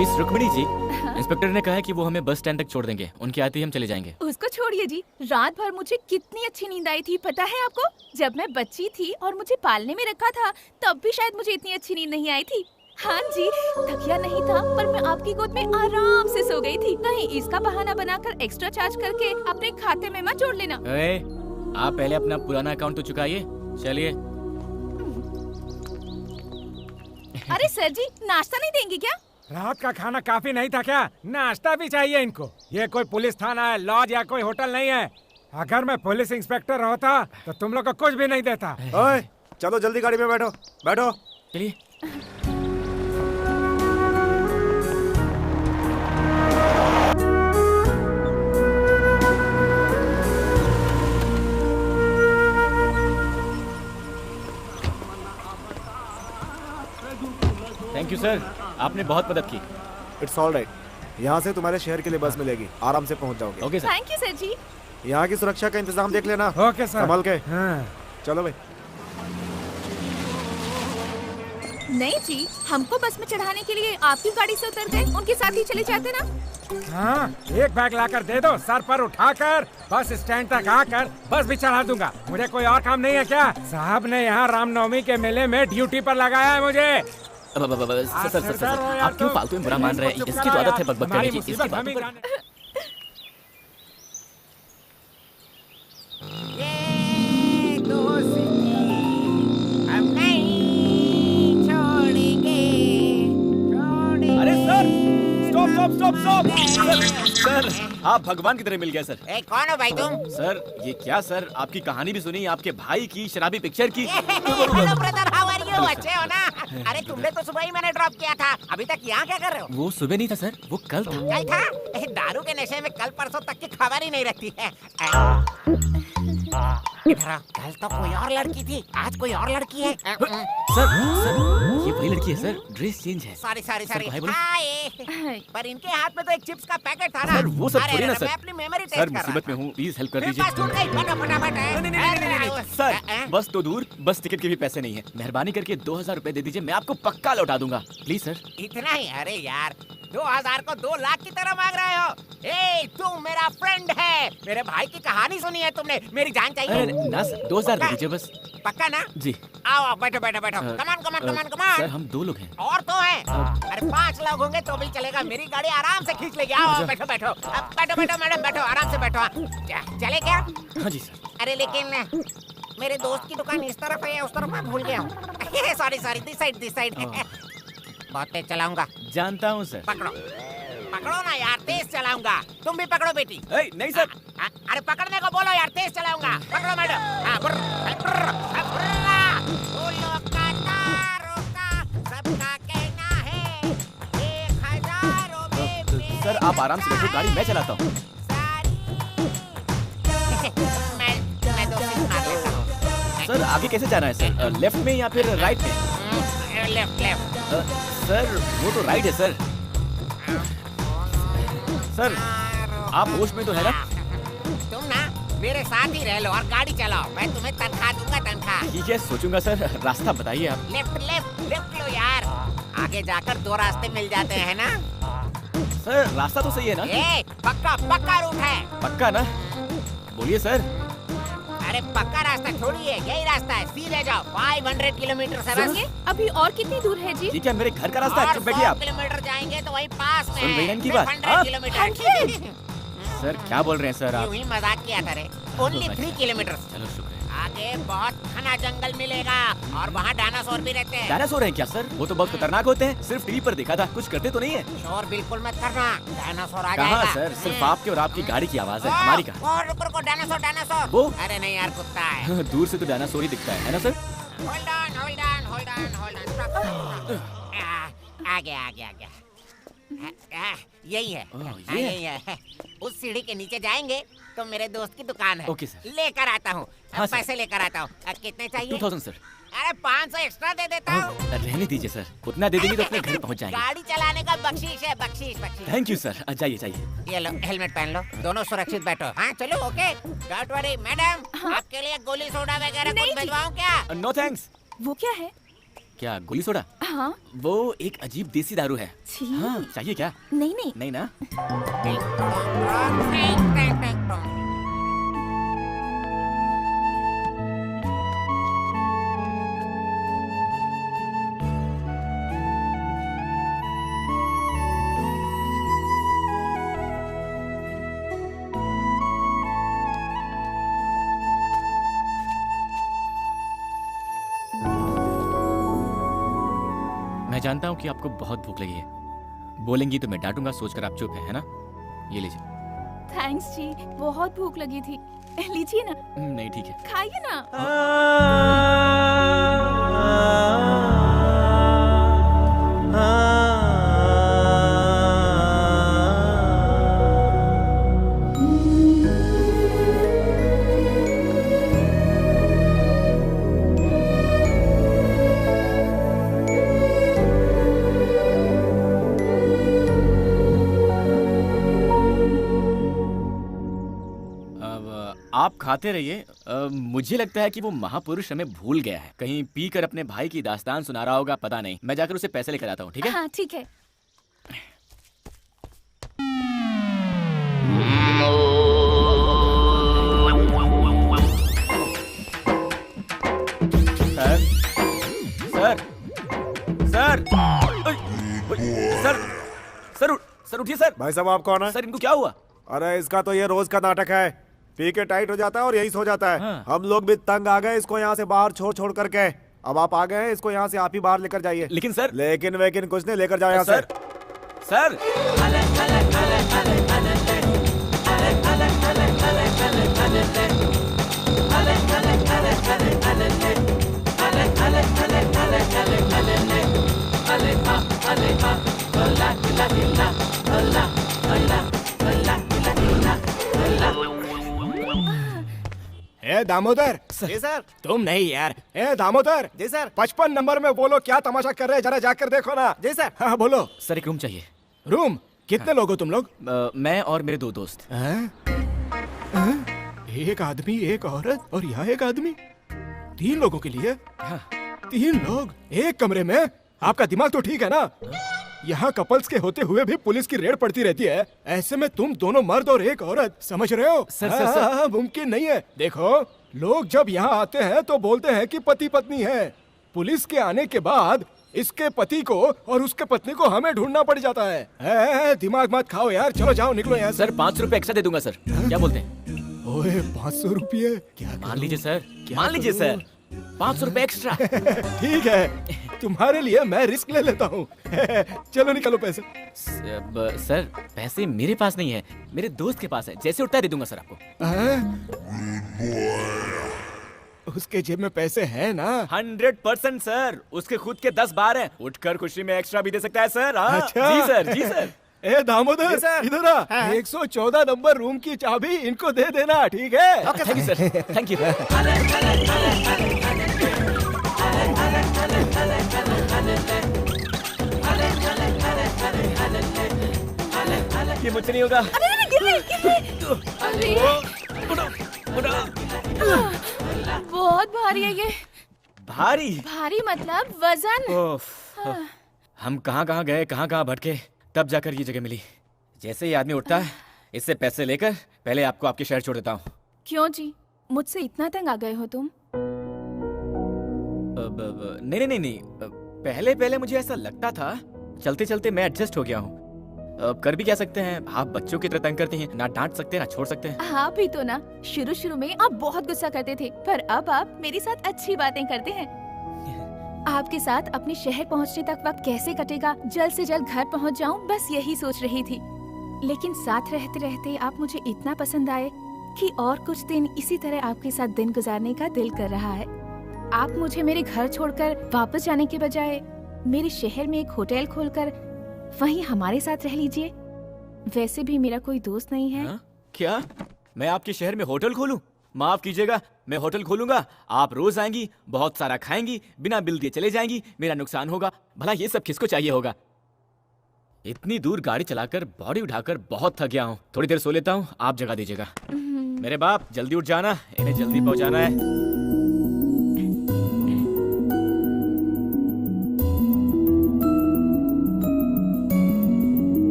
मिस रुक्मिणी जी, इंस्पेक्टर ने कहा है कि वो हमें बस स्टैंड तक छोड़ देंगे, उनके आते ही हम चले जाएंगे। उसको छोड़िए जी। रात भर मुझे कितनी अच्छी नींद आई थी पता है आपको? जब मैं बच्ची थी और मुझे पालने में रखा था तब भी शायद मुझे इतनी अच्छी नींद नहीं आई थी। हाँ जी, तकिया नहीं था पर मैं आपकी गोद में आराम से सो गई थी। कहीं इसका बहाना बनाकर एक्स्ट्रा चार्ज करके अपने खाते में मत जोड़ लेना। आप पहले अपना पुराना अकाउंट तो चुकाइए। चलिए। अरे सर जी, नाश्ता नहीं देंगे क्या? रात का खाना काफी नहीं था क्या? नाश्ता भी चाहिए इनको। ये कोई पुलिस थाना है, लॉज या कोई होटल नहीं है। अगर मैं पुलिस इंस्पेक्टर होता तो तुम लोग को कुछ भी नहीं देता। ओए, चलो जल्दी गाड़ी में बैठो, बैठो। चलिए। थैंक यू सर, आपने बहुत मदद की। It's all right. यहाँ से तुम्हारे शहर के लिए बस मिलेगी, आराम से पहुँच जाओगे। Okay sir. Thank you sir ji. यहाँ की सुरक्षा का इंतजाम देख लेना। Okay sir. संभल के। हाँ। चलो भाई। नहीं जी, हमको बस में चढ़ाने के लिए आपकी गाड़ी से उतर गए, उनके साथ ही चले जाते ना। हाँ, एक बैग लाकर दे दो, सर पर उठाकर बस स्टैंड तक आकर बस भी चढ़ा दूंगा। मुझे कोई और काम नहीं है क्या? साहब ने यहाँ रामनवमी के मेले में ड्यूटी पर लगाया है मुझे। सर, आप क्यों फालतू में बुरा मान रहे हैं? इसकी तो आदत है बकबक करने की। इसकी बातों पर ये दोस्ती हम नहीं छोड़ेंगे। अरे सर, स्टॉप। सर, आप भगवान की तरह मिल गए सर। ए, कौन हो भाई तुम? सर, ये क्या सर? आपकी कहानी भी सुनी, आपके भाई की शराबी पिक्चर की। Hello brother, how are you? अच्छे हो ना? अरे तुमने तो सुबह ही मैंने ड्रॉप किया था, अभी तक यहाँ क्या कर रहे हो? वो सुबह नहीं था सर, वो कल था। कल था? दारू के नशे में कल परसों तक की खबर ही नहीं रहती है। कल तो कोई और लड़की थी, आज कोई और लड़की है। सर, ये वही लड़की है सर, ड्रेस चेंज है। सॉरी भाई बोलो। हाय। पर इनके हाथ में तो एक चिप्स का पैकेट था ना। सर, वो सब थोड़ी ना सर। मैं अपनी मेमोरी टेस्ट सर, कर रहा मुसीबत था। में हूँ, प्लीज हेल्प कर मेरे दीजिए। पास टूट गई, नहीं, सर, बस तो दूर, बस टिकट के भी पैसे नहीं है। मेहरबानी करके 2000 रुपए दे दीजिए, मैं आपको पक्का लौटा दूंगा। Please sir. इतना ही? अरे यार, 2000 को 2 लाख की तरह मांग रहे हो? ए, तुम मेरा फ्रेंड है, मेरे भाई की कहानी सुनी है तुमने, मेरी जान चाहिए। अरे ना सर, 2000 दे दीजिए बस। पक्का ना? जी। आओ बैठो। कमान। सर, हम 2 लोग हैं। और तो है। अरे 5 लोग होंगे तो भी चलेगा, मेरी गाड़ी आराम से खींच लेगी। आओ बैठो। बैठो मैडम, बैठो आराम से बैठो। चले क्या? हाँ जी सर। अरे लेकिन मेरे दोस्त की दुकान इस तरफ है, उस तरफ मैं भूल गया हूँ। Sorry, this side. बहुत तेज चलाऊंगा। जानता हूँ सर। पकड़ो ना यार, तेज चलाऊंगा। तुम भी पकड़ो बेटी। नहीं सर। अरे पकड़ने को बोलो यार, तेज चलाऊंगा। पकड़ो मैडम। सबका कहना है 1000 में। सर, आप आराम से बैठो, गाड़ी मैं चलाता हूँ। मैं 2 सीट मार लेता हूँ। सर, आगे कैसे जाना है सर? लेफ्ट में या फिर राइट में? लेफ्ट। सर, वो तो राइट है सर। सर, आप होश में तो है ना? तुम ना मेरे साथ ही रह लो और गाड़ी चलाओ, मैं तुम्हें तनख्वाह दूंगा, तनख्वाह। ठीक है, सोचूंगा सर। रास्ता बताइए आप। लेफ्ट लो यार, आगे जाकर 2 रास्ते मिल जाते हैं ना। सर, रास्ता तो सही है ना? पक्का रूट है। पक्का ना? बोलिए सर। अरे पक्का रास्ता छोड़िए, यही रास्ता है, सीधे जाओ। 500 किलोमीटर से रास्ता। अभी और कितनी दूर है जी? ठीक है, मेरे घर का रास्ता है, चुप बैठिए आप। 100 किलोमीटर जाएंगे तो वही पास में सुन रही हैं इनकी बात? 100 किलोमीटर। सर, क्या बोल रहे हैं सर आप? यूं ही मजाक किया था रे। Only 3 kilometre. चलो, शुक्र है। आगे बहुत घना जंगल मिलेगा और वहाँ डायनासोर भी रहते हैं। डायनासोर हैं क्या सर? वो तो बहुत खतरनाक होते हैं, सिर्फ टीवी पर देखा था, कुछ करते तो नहीं है। शोर बिल्कुल मत करना, डायनासोर आ जाएगा। कहाँ सर? सिर्फ आपके और आपकी गाड़ी की आवाज है, हमारी कहाँ? और रुको, डायनासोर। वो? अरे नहीं यार, कुत्ता है। दूर से तो डायनासोर ही दिखता है ना सर? Hold on. आ गया। यही है। ये यही है। उस सीढ़ी के नीचे जाएंगे तो मेरे दोस्त की दुकान है। Okay sir. लेकर आता हूँ। हाँ सर। पैसे लेकर आता हूँ। कितने चाहिए? 2000 सर। अरे 500 एक्स्ट्रा दे देता हूँ। रहने दीजिए सर, उतना दे देंगे तो अपने घर पहुँच जाएंगे। गाड़ी चलाने का बख्शीश है, बख्शीश। Thank you sir. जाइए। ये लो, हेलमेट पहन लो, दोनों सुरक्षित बैठो। हाँ चलो, ओके। डोंट वरी मैडम, आपके लिए गोली सोडा वगैरह कुछ भिजवाऊं क्या? No thanks. वो क्या है? क्या गोली सोडा? हाँ। वो एक अजीब देसी दारू है। छी। हाँ, चाहिए क्या? नहीं ना? मैं जानता हूँ कि आपको बहुत भूख लगी है। बोलेंगी तो मैं डांटूंगा, सोचकर आप चुप है ना? ये लीजिए। थैंक्स जी, बहुत भूख लगी थी। लीजिए ना। नहीं, ठीक है। खाइए ना। खाते रहिए। मुझे लगता है कि वो महापुरुष हमें भूल गया है। कहीं पी कर अपने भाई की दास्तान सुना रहा होगा, पता नहीं। मैं जाकर उसे पैसे लेकर आता हूँ, ठीक है? हाँ ठीक है। Sir sir sir sir sir उठिए सर। भाई साहब आप कौन है? सर इनको क्या हुआ? अरे इसका तो ये रोज का नाटक है, पी के टाइट हो जाता है और यही सो जाता है। हाँ। हम लोग भी तंग आ गए इसको यहाँ से बाहर छोड़ करके। अब आप आ गए हैं, इसको यहाँ से आप ही बाहर लेकर जाइए। लेकिन सर, लेकिन कुछ नहीं, लेकर जाओ यहाँ से। सर ए दामोदर, जी सर। तुम नहीं यार। ए दामोदर, जी सर। 55 नंबर में बोलो क्या तमाशा कर रहे हैं, जरा जाकर देखो ना। जी सर। हाँ बोलो। सर एक रूम चाहिए। रूम? कितने लोग हो तुम लोग? मैं और मेरे 2 दोस्त। एक आदमी, एक औरत और यहाँ एक आदमी, 3 लोगों के लिए? हाँ। 3 लोग एक कमरे में? आपका दिमाग तो ठीक है ना? यहाँ कपल्स के होते हुए भी पुलिस की रेड पड़ती रहती है, ऐसे में तुम दोनों मर्द और एक औरत, समझ रहे हो? सर मुमकिन नहीं है। देखो, लोग जब यहाँ आते हैं तो बोलते हैं कि पति पत्नी है। पुलिस के आने के बाद इसके पति को और उसके पत्नी को हमें ढूंढना पड़ जाता है। दिमाग मत खाओ यार, चलो जाओ, निकलो यहाँ से। सर 500 रुपए एक्स्ट्रा दे दूंगा सर, क्या बोलते हैं? ओए 500 रुपये? क्या मान लीजिए सर, मान लीजिए सर, 500 रुपए एक्स्ट्रा। ठीक है, तुम्हारे लिए मैं रिस्क ले लेता हूँ। चलो निकालो पैसे। सर पैसे मेरे पास नहीं है, मेरे दोस्त के पास है, जैसे उठता है दे दूंगा सर आपको। उसके जेब में पैसे हैं ना? 100% सर, उसके खुद के 10 बार हैं, उठकर खुशी में एक्स्ट्रा भी दे सकता है सर। हाँ? अच्छा। जी सर, जी सर। ए दामोदर, इधर आ। 114 नंबर रूम की चाबी इनको दे देना, ठीक है? Thank you sir, thank you. ये मुझसे नहीं होगा। अरे बहुत भारी है ये। भारी? भारी मतलब वजन। हम कहाँ गए, कहाँ भटके, तब जाकर ये जगह मिली। जैसे ही आदमी उठता है, इससे पैसे लेकर पहले आपको आपके शहर छोड़ देता हूँ। क्यों जी, मुझसे इतना तंग आ गए हो तुम? नहीं, पहले मुझे ऐसा लगता था, चलते चलते मैं एडजस्ट हो गया हूँ। अब कर भी क्या सकते हैं, आप बच्चों की तरह तंग करती हैं, ना डांट सकते ना छोड़ सकते हैं। हाँ भी तो ना, शुरू में आप बहुत गुस्सा करते थे, पर अब आप मेरे साथ अच्छी बातें करते हैं। आपके साथ अपने शहर पहुँचने तक वक्त कैसे कटेगा, जल्द से जल्द घर पहुँच जाऊँ, बस यही सोच रही थी। लेकिन साथ रहते रहते आप मुझे इतना पसंद आए कि और कुछ दिन इसी तरह आपके साथ दिन गुजारने का दिल कर रहा है। आप मुझे मेरे घर छोड़कर वापस जाने के बजाय मेरे शहर में एक होटल खोलकर वहीं हमारे साथ रह लीजिए। वैसे भी मेरा कोई दोस्त नहीं है। क्या मैं आपके शहर में होटल खोलूं? माफ कीजिएगा, मैं होटल खोलूंगा, आप रोज आएंगी, बहुत सारा खाएंगी, बिना बिल दिए चले जाएंगी, मेरा नुकसान होगा। भला ये सब किसको चाहिए होगा? इतनी दूर गाड़ी चलाकर बॉडी उठाकर बहुत थक गया हूँ, थोड़ी देर सो लेता हूँ, आप जगह दीजिएगा। मेरे बाप जल्दी उठ जाना, इन्हें जल्दी पहुंचाना है।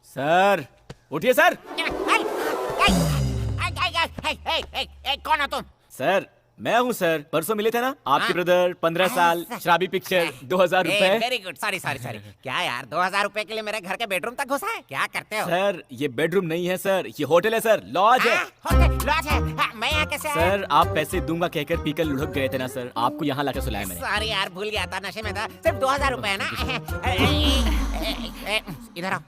सर उठिए सर। कौन हो तुम? सर मैं हूँ सर, परसों मिले थे ना आपके ब्रदर, 15 साल, शराबी पिक्चर, 2000 रुपए। Very good, sorry. क्या यार 2000 रुपए के लिए मेरे घर के बेडरूम तक घुसा है? क्या करते हो? सर ये बेडरूम नहीं है सर, ये होटल है सर, लॉज है। लॉज है? मैं यहाँ कैसे आया? सर आप पैसे दूंगा कहकर पीकर लुढ़क गए थे ना सर, आपको यहाँ लाकर सुलाया मैंने। सॉरी यार, भूल गया था, नशे में था। सिर्फ 2000 रुपए है ना? इधर आओ।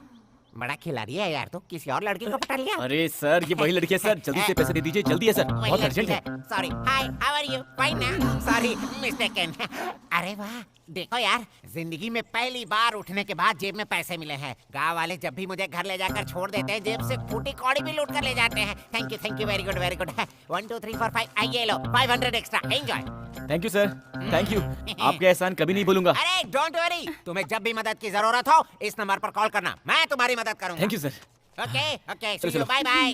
बड़ा खिलाड़ी है यार, तो किसी और लड़की को पटा लिया। अरे सर, ये वही लड़की है सर, जल्दी से पैसे दे दीजिए, जल्दी है सर, बहुत अर्जेंट है। Sorry, hi, how are you? Fine ना? Sorry, mistaken. अरे वाह, देखो यार, जिंदगी में पहली बार उठने के बाद जेब में पैसे मिले हैं। गांव वाले जब भी मुझे घर ले जाकर छोड़ देते हैं, जेब से फूटी कौड़ी भी लूट कर ले जाते हैं। Thank you, very good, very good. 1 2 3 4 5, ये लो 500 extra, enjoy. Thank you sir, thank you, आपका एहसान कभी नहीं भूलूंगा। अरे डोंट वरी, तुम्हें जब भी मदद की जरूरत हो इस नंबर पर कॉल करना, मैं तुम्हारी मदद करूंगा। Thank you sir. Okay okay, चलो, सी यू, चलो। Bye bye.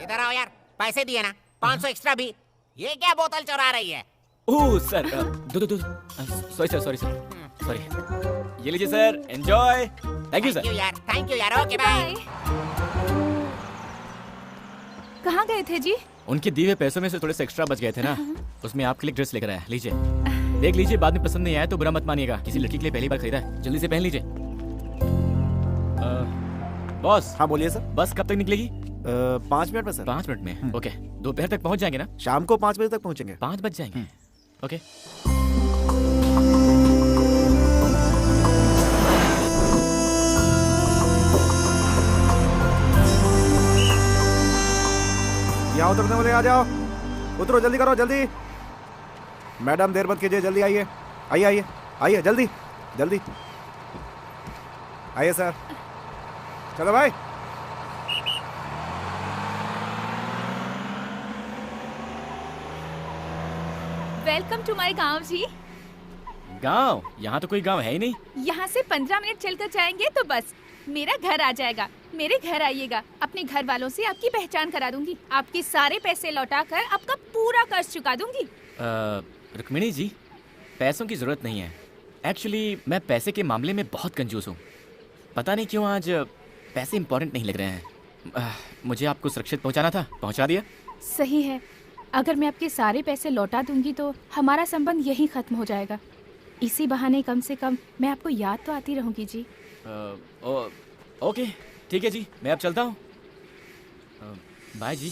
इधर आओ यार, पैसे दिए ना, 500 एक्स्ट्रा भी। ये क्या बोतल चुरा रही है? ओह सर, दो सॉरी सॉरी, ये लीजिए sir, enjoy. Thank you sir. Thank you यार, ओके बाय। कहाँ गए थे जी? उनके दिए हुए पैसों में से थोड़े से एक्स्ट्रा बच गए थे ना, उसमें आपके लिए ड्रेस लेकर आया, लीजिए, देख लीजिए, बाद में पसंद नहीं आया तो बुरा मत मानिएगा, किसी लड़की के लिए पहली बार खरीदा है, जल्दी से पहन लीजिए। बॉस। हाँ बोलिए सर। बस कब तक निकलेगी? 5 मिनट में सर। 5 मिनट में? ओके, दोपहर तक पहुंच जाएंगे ना? शाम को 5 बजे तक पहुंचेंगे। 5 बज जाएंगे, ओके। यहाँ उतरने वाले, आ जाओ, उतरो, जल्दी करो, जल्दी। मैडम देर मत कीजिए, जल्दी आइए, आइए, जल्दी जल्दी आइए सर। चलो भाई। वेलकम टू माय गांव जी। गांव? यहाँ तो कोई गांव है ही नहीं। यहाँ से 15 मिनट चलकर जाएंगे तो बस मेरा घर आ जाएगा। मेरे घर आइएगा, अपने घर वालों से आपकी पहचान करा दूंगी, आपके सारे पैसे लौटाकर आपका पूरा कर्ज चुका दूंगी। रुक्मिणी जी, पैसों की जरूरत नहीं है। एक्चुअली मैं पैसे के मामले में बहुत कंजूस हूँ, पता नहीं क्यों आज पैसे इंपॉर्टेंट नहीं लग रहे हैं। मुझे आपको सुरक्षित पहुँचाना था, पहुँचा दिया। सही है, अगर मैं आपके सारे पैसे लौटा दूंगी तो हमारा संबंध यहीं खत्म हो जाएगा। इसी बहाने कम से कम मैं आपको याद तो आती रहूंगी जी। ओके, ठीक है जी, मैं अब चलता हूँ। बाय जी।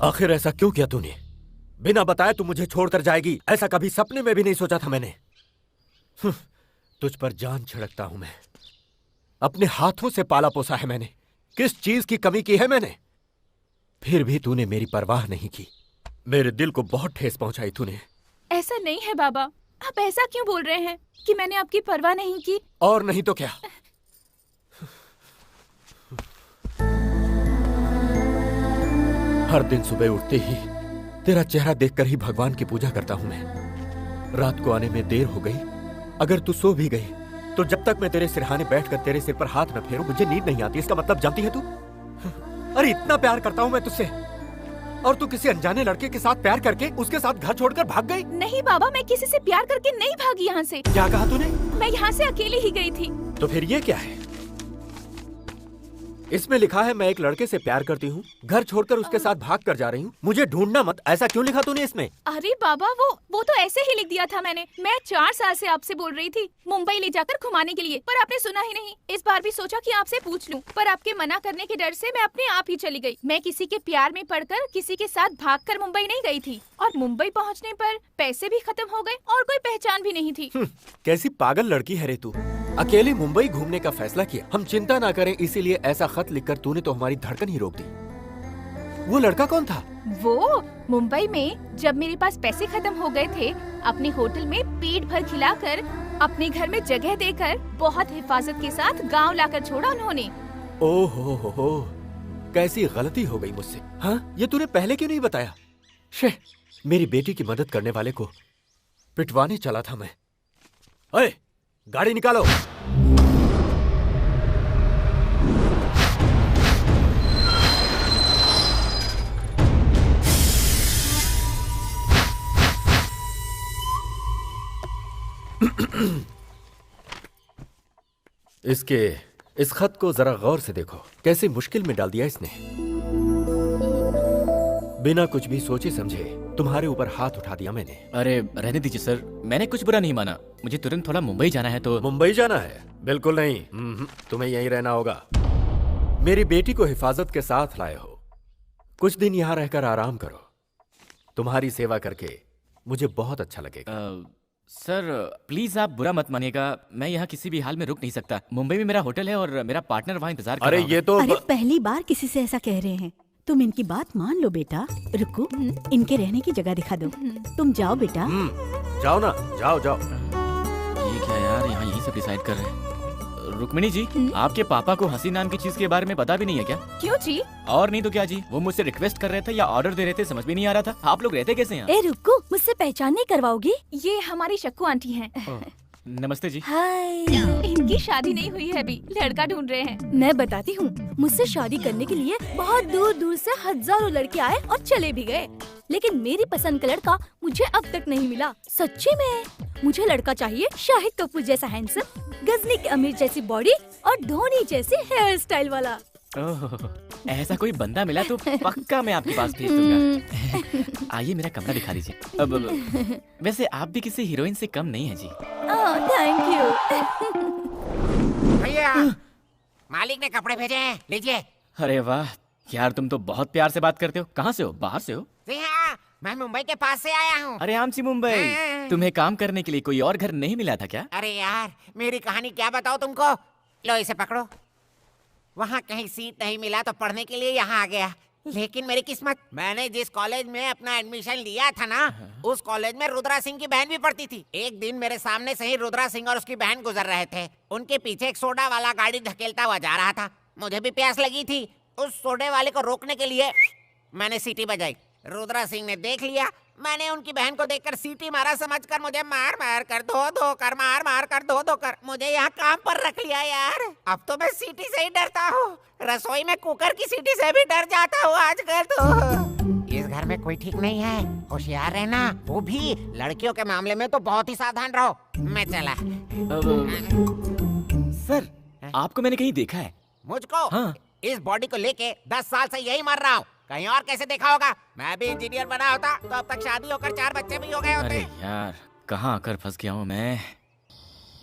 आखिर ऐसा क्यों किया तूने? बिना बताए तू मुझे छोड़कर जाएगी, ऐसा कभी सपने में भी नहीं सोचा था मैंने। तुझ पर जान छिड़कता हूं मैं। अपने हाथों से पाला पोसा है मैंने। किस चीज की कमी की है मैंने? फिर भी तूने मेरी परवाह नहीं की। मेरे दिल को बहुत ठेस पहुंचाई तूने। ऐसा नहीं है बाबा, आप ऐसा क्यों बोल रहे हैं कि मैंने आपकी परवाह नहीं की? और नहीं तो क्या। हर दिन सुबह उठते ही तेरा चेहरा देखकर ही भगवान की पूजा करता हूं मैं। रात को आने में देर हो गई, अगर तू सो भी गई तो जब तक मैं तेरे सिरहाने बैठकर तेरे सिर पर हाथ न फेरूं मुझे नींद नहीं आती। इसका मतलब जानती है तू? अरे इतना प्यार करता हूं मैं तुझसे, और तू किसी अनजाने लड़के के साथ प्यार करके उसके साथ घर छोड़कर भाग गई। नहीं बाबा, मैं किसी से प्यार करके नहीं भागी यहाँ से। क्या कहा तूने? मैं यहाँ से अकेली ही गई थी। तो फिर ये क्या है? इसमें लिखा है मैं एक लड़के से प्यार करती हूँ, घर छोड़कर उसके साथ भाग कर जा रही हूँ, मुझे ढूंढना मत। ऐसा क्यों लिखा तूने इसमें? अरे बाबा, वो तो ऐसे ही लिख दिया था मैंने। मैं 4 साल से आपसे बोल रही थी मुंबई ले जाकर घुमाने के लिए, पर आपने सुना ही नहीं। इस बार भी सोचा कि आपसे पूछ लूं, पर आपके मना करने के डर से मैं अपने आप ही चली गई। मैं किसी के प्यार में पड़कर किसी के साथ भागकर मुंबई नहीं गई थी, और मुंबई पहुँचने पर पैसे भी खत्म हो गए और कोई पहचान भी नहीं थी। कैसी पागल लड़की है रे तू। अकेली मुंबई घूमने का फैसला किया, हम चिंता ना करें इसीलिए ऐसा खत लिखकर तूने तो हमारी धड़कन ही रोक दी। वो लड़का कौन था? वो मुंबई में जब मेरे पास पैसे खत्म हो गए थे, अपने होटल में पेट भर खिलाकर, अपने घर में जगह देकर, बहुत हिफाजत के साथ गांव लाकर छोड़ा उन्होंने। ओहो हो, कैसी गलती हो गई मुझसे। हाँ, ये तूने पहले क्यों नहीं बताया? शे, मेरी बेटी की मदद करने वाले को पिटवाने चला था मैं। ओए, गाड़ी निकालो। इस खत को जरा गौर से देखो, कैसे मुश्किल में डाल दिया इसने। बिना कुछ भी सोचे समझे तुम्हारे ऊपर हाथ उठा दिया मैंने। अरे रहने दीजिए सर, मैंने कुछ बुरा नहीं माना। मुझे तुरंत थोड़ा मुंबई जाना है तो। मुंबई जाना है? बिल्कुल नहीं, तुम्हें यहीं रहना होगा। मेरी बेटी को हिफाजत के साथ लाए हो, कुछ दिन यहाँ रहकर आराम करो। तुम्हारी सेवा करके मुझे बहुत अच्छा लगेगा। सर प्लीज आप बुरा मत मानिएगा, मैं यहाँ किसी भी हाल में रुक नहीं सकता। मुंबई में मेरा होटल है और मेरा पार्टनर वहाँ इंतजार कर रहा है। अरे ये तो अरे पहली बार किसी से ऐसा कह रहे हैं। तुम इनकी बात मान लो बेटा। रुको, इनके रहने की जगह दिखा दो। तुम जाओ बेटा। जाओ ना, जाओ जाओ। ये क्या यार, यहाँ यही सब डिसाइड कर रहे हैं। रुक्मिणी जी, आपके पापा को हंसी नाम की चीज के बारे में पता भी नहीं है क्या? क्यों जी? और नहीं तो क्या जी, वो मुझसे रिक्वेस्ट कर रहे थे या ऑर्डर दे रहे थे, समझ भी नहीं आ रहा था। आप लोग रहते कैसे हैं? ए रुको, मुझसे पहचान नहीं करवाओगी? ये हमारी शक्कू आंटी हैं। नमस्ते जी। हाय। इनकी शादी नहीं हुई है अभी, लड़का ढूंढ रहे हैं। मैं बताती हूँ, मुझसे शादी करने के लिए बहुत दूर दूर से हजारों लड़के आए और चले भी गए, लेकिन मेरी पसंद का लड़का मुझे अब तक नहीं मिला। सच्ची में मुझे लड़का चाहिए शाहिद कपूर जैसा हैंडसम, गजनी के अमीर जैसी बॉडी और धोनी जैसी हेयर स्टाइल वाला। ओह, ऐसा कोई बंदा मिला तो पक्का मैं आपके पास भेज दूंगा। आइए मेरा कमरा दिखा दीजिए। अब वैसे आप भी किसी हीरोइन से कम नहीं है जी। Thank you. भैया, मालिक ने कपड़े भेजे हैं, लीजिए। अरे वाह यार, तुम तो बहुत प्यार से बात करते हो। कहाँ से हो? बाहर से हो? जी हाँ, मैं मुंबई के पास से आया हूँ। अरे आमची मुंबई, तुम्हें काम करने के लिए कोई और घर नहीं मिला था क्या? अरे यार, मेरी कहानी क्या बताओ तुमको। लो इसे पकड़ो। वहाँ कहीं सीट नहीं मिला तो पढ़ने के लिए यहाँ आ गया, लेकिन मेरी किस्मत, मैंने जिस कॉलेज में अपना एडमिशन लिया था ना, उस कॉलेज में रुद्रा सिंह की बहन भी पढ़ती थी। एक दिन मेरे सामने से ही रुद्रा सिंह और उसकी बहन गुजर रहे थे। उनके पीछे एक सोडा वाला गाड़ी धकेलता हुआ जा रहा था। मुझे भी प्यास लगी थी। उस सोडे वाले को रोकने के लिए मैंने सीटी बजाई। रुद्रा सिंह ने देख लिया। मैंने उनकी बहन को देखकर सीटी मारा, समझकर मुझे मार मार कर धो कर मार मार कर धो कर मुझे यहाँ काम पर रख लिया यार। अब तो मैं सीटी से ही डरता हूँ। रसोई में कुकर की सीटी से भी डर जाता हूँ आजकल तो। इस घर में कोई ठीक नहीं है, होशियार रहना। वो भी लड़कियों के मामले में तो बहुत ही सावधान रहो। मैं चला। सर, आपको मैंने कहीं देखा है। मुझको? हाँ। इस बॉडी को लेके 10 साल से यही मर रहा हूँ। कहीं और कैसे देखा होगा? मैं भी इंजीनियर बना होता तो अब तक शादी होकर 4 बच्चे भी हो गए होते। अरे यार, कहाँ आकर फंस गया हूँ मैं।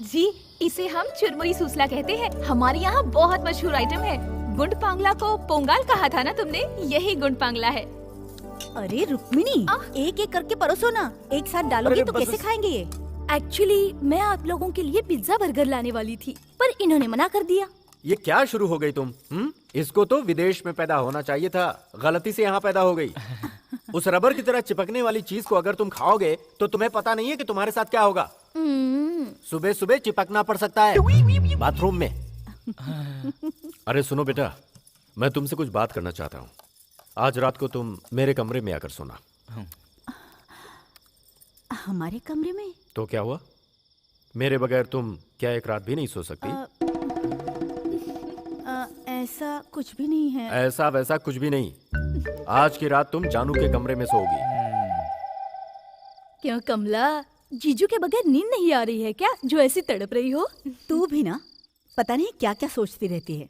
जी, इसे हम चुरमुरी सूसला कहते हैं। हमारे यहाँ बहुत मशहूर आइटम है। गुंड पांगला को पोंगाल कहा था ना तुमने? यही गुंड पांगला है। अरे रुक्मिणी, एक एक करके परोसो ना, एक साथ डालोगी तो कैसे खाएंगे ये? एक्चुअली मैं आप लोगों के लिए पिज्जा बर्गर लाने वाली थी, पर इन्होंने मना कर दिया। ये क्या शुरू हो गई तुम? इसको तो विदेश में पैदा होना चाहिए था, गलती से यहाँ पैदा हो गई। उस रबर की तरह चिपकने वाली चीज को अगर तुम खाओगे तो तुम्हें पता नहीं है कि तुम्हारे साथ क्या होगा। सुबह सुबह चिपकना पड़ सकता है बाथरूम में। अरे सुनो बेटा, मैं तुमसे कुछ बात करना चाहता हूँ। आज रात को तुम मेरे कमरे में आकर सोना। हमारे कमरे में? तो क्या हुआ? मेरे बगैर तुम क्या एक रात भी नहीं सो सकती? ऐसा कुछ भी नहीं है। ऐसा वैसा कुछ भी नहीं। आज की रात तुम जानू के कमरे में सोओगी। क्यों कमला, जीजू के बगैर नींद नहीं आ रही है क्या, जो ऐसी तड़प रही हो? तू भी ना पता नहीं क्या क्या सोचती रहती है।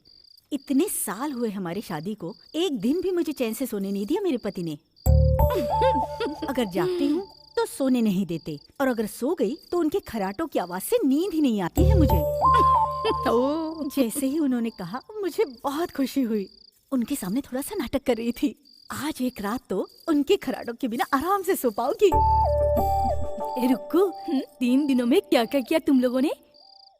इतने साल हुए हमारी शादी को, एक दिन भी मुझे चैन से सोने नहीं दिया मेरे पति ने। अगर जागती हूँ तो सोने नहीं देते, और अगर सो गई तो उनके खराटों की आवाज से नींद ही नहीं आती है मुझे। तो जैसे ही उन्होंने कहा, मुझे बहुत खुशी हुई। उनके सामने थोड़ा सा नाटक कर रही थी। आज एक रात तो उनके खराटों के बिना आराम से सो पाओगी। रुको, 3 दिनों में क्या क्या किया तुम लोगों ने?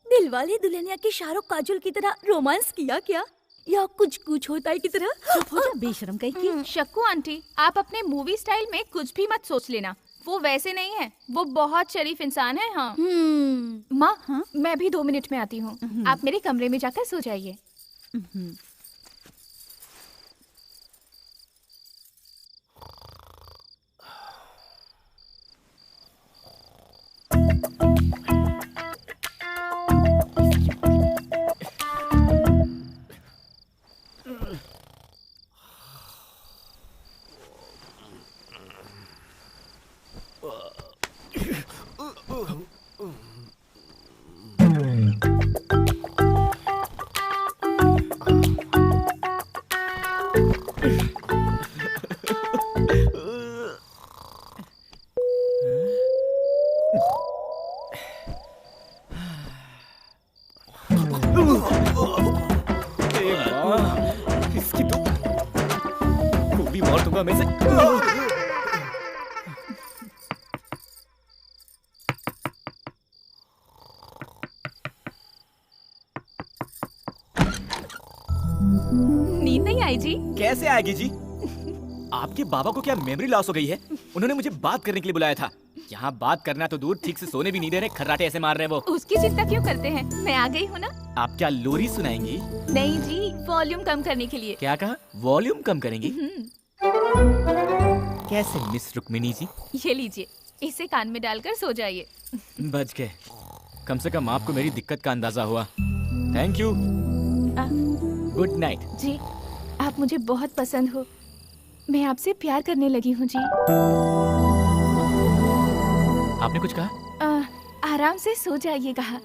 दिलवाले दुल्हनिया की शाहरुख काजोल की तरह रोमांस किया क्या, या कुछ कुछ होता है की तरह? चुप हो जा बेशरम कहीं की। शक्कू आंटी, आप अपने मूवी स्टाइल में कुछ भी मत सोच लेना। वो वैसे नहीं है, वो बहुत शरीफ इंसान है। हाँ माँ, मैं भी 2 मिनट में आती हूँ। आप मेरे कमरे में जाकर सो जाइए। इसकी तो गोली मार दूंगा मैं से। नींद नहीं आई जी? कैसे आएगी जी? आपके बाबा को क्या मेमोरी लॉस हो गई है? उन्होंने मुझे बात करने के लिए बुलाया था। यहाँ बात करना तो दूर, ठीक से सोने भी नहीं दे रहे, खर्राटे ऐसे मार रहे हैं वो। उसकी चिंता क्यों करते हैं, मैं आ गई हूँ ना। आप क्या लोरी सुनाएंगी? नहीं जी, वॉल्यूम कम करने के लिए। क्या कहा? वॉल्यूम कम करेंगी? कैसे मिस रुक्मिणी जी? ये लीजिए, इसे कान में डालकर सो जाइए। बच गए, कम से कम आपको मेरी दिक्कत का अंदाजा हुआ। Thank you, good night. जी, आप मुझे बहुत पसंद हो, मैं आपसे प्यार करने लगी हूँ जी। आपने कुछ कहा? आराम से सो जाइए कहा।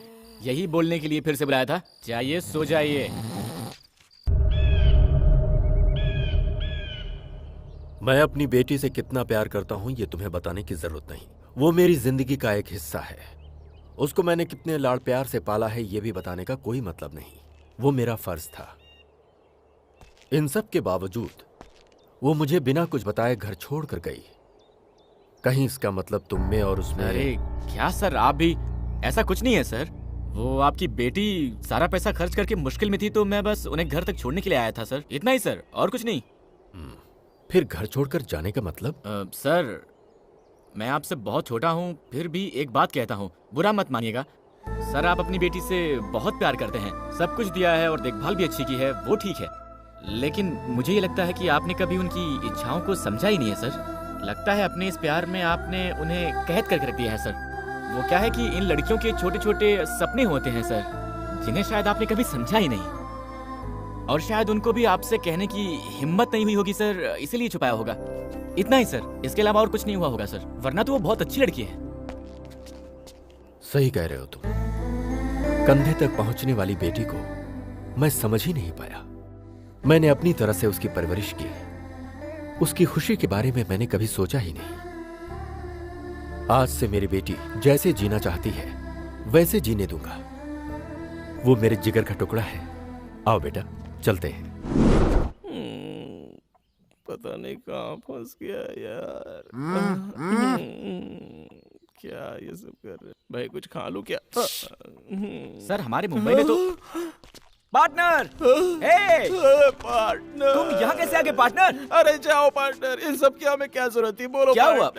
यही बोलने के लिए फिर से बुलाया था। जाइए सो जाइए। मैं अपनी बेटी से कितना प्यार करता हूं ये तुम्हें बताने की जरूरत नहीं। वो मेरी जिंदगी का एक हिस्सा है। उसको मैंने कितने लाड़ प्यार से पाला है ये भी बताने का कोई मतलब नहीं। वो मेरा फर्ज था। इन सब के बावजूद वो मुझे बिना कुछ बताए घर छोड़ कर गई। कहीं इसका मतलब तुम में और उसमें? अरे क्या सर, आप भी? ऐसा कुछ नहीं है सर। वो आपकी बेटी सारा पैसा खर्च करके मुश्किल में थी, तो मैं बस उन्हें घर तक छोड़ने के लिए आया था सर, इतना ही सर, और कुछ नहीं। फिर घर छोड़कर जाने का मतलब? सर मैं आपसे बहुत छोटा हूँ, फिर भी एक बात कहता हूँ, बुरा मत मानिएगा सर। आप अपनी बेटी से बहुत प्यार करते हैं, सब कुछ दिया है और देखभाल भी अच्छी की है, वो ठीक है। लेकिन मुझे ये लगता है कि आपने कभी उनकी इच्छाओं को समझा ही नहीं है सर। लगता है अपने इस प्यार में आपने उन्हें कैद करके रख दिया है सर। वो क्या है कि इन लड़कियों के छोटे छोटे सपने होते हैं सर, जिन्हें शायद आपने कभी समझा ही नहीं, और शायद उनको भी आपसे कहने की हिम्मत नहीं हुई होगी सर, इसीलिए छुपाया होगा। इतना ही सर, इसके अलावा और कुछ नहीं हुआ होगा सर, वरना तो वो बहुत अच्छी लड़की है। सही कह रहे हो तुम। कंधे तक पहुंचने वाली बेटी को मैं समझ ही नहीं पाया। मैंने अपनी तरह से उसकी परवरिश की, उसकी खुशी के बारे में मैंने कभी सोचा ही नहीं। आज से मेरी बेटी जैसे जीना चाहती है वैसे जीने दूंगा। वो मेरे जिगर का टुकड़ा है। आओ बेटा चलते हैं। पता नहीं कहाँ फंस गया यार। क्या ये सब कर रहे भाई? कुछ खा लूं क्या? सर हमारे मुंबई में तो पार्टनर, पार्टनर तुम यहाँ कैसे आ गए पार्टनर? अरे जाओ पार्टनर, इन सब की हमें क्या जरूरत थी? बोलो क्या हुआ?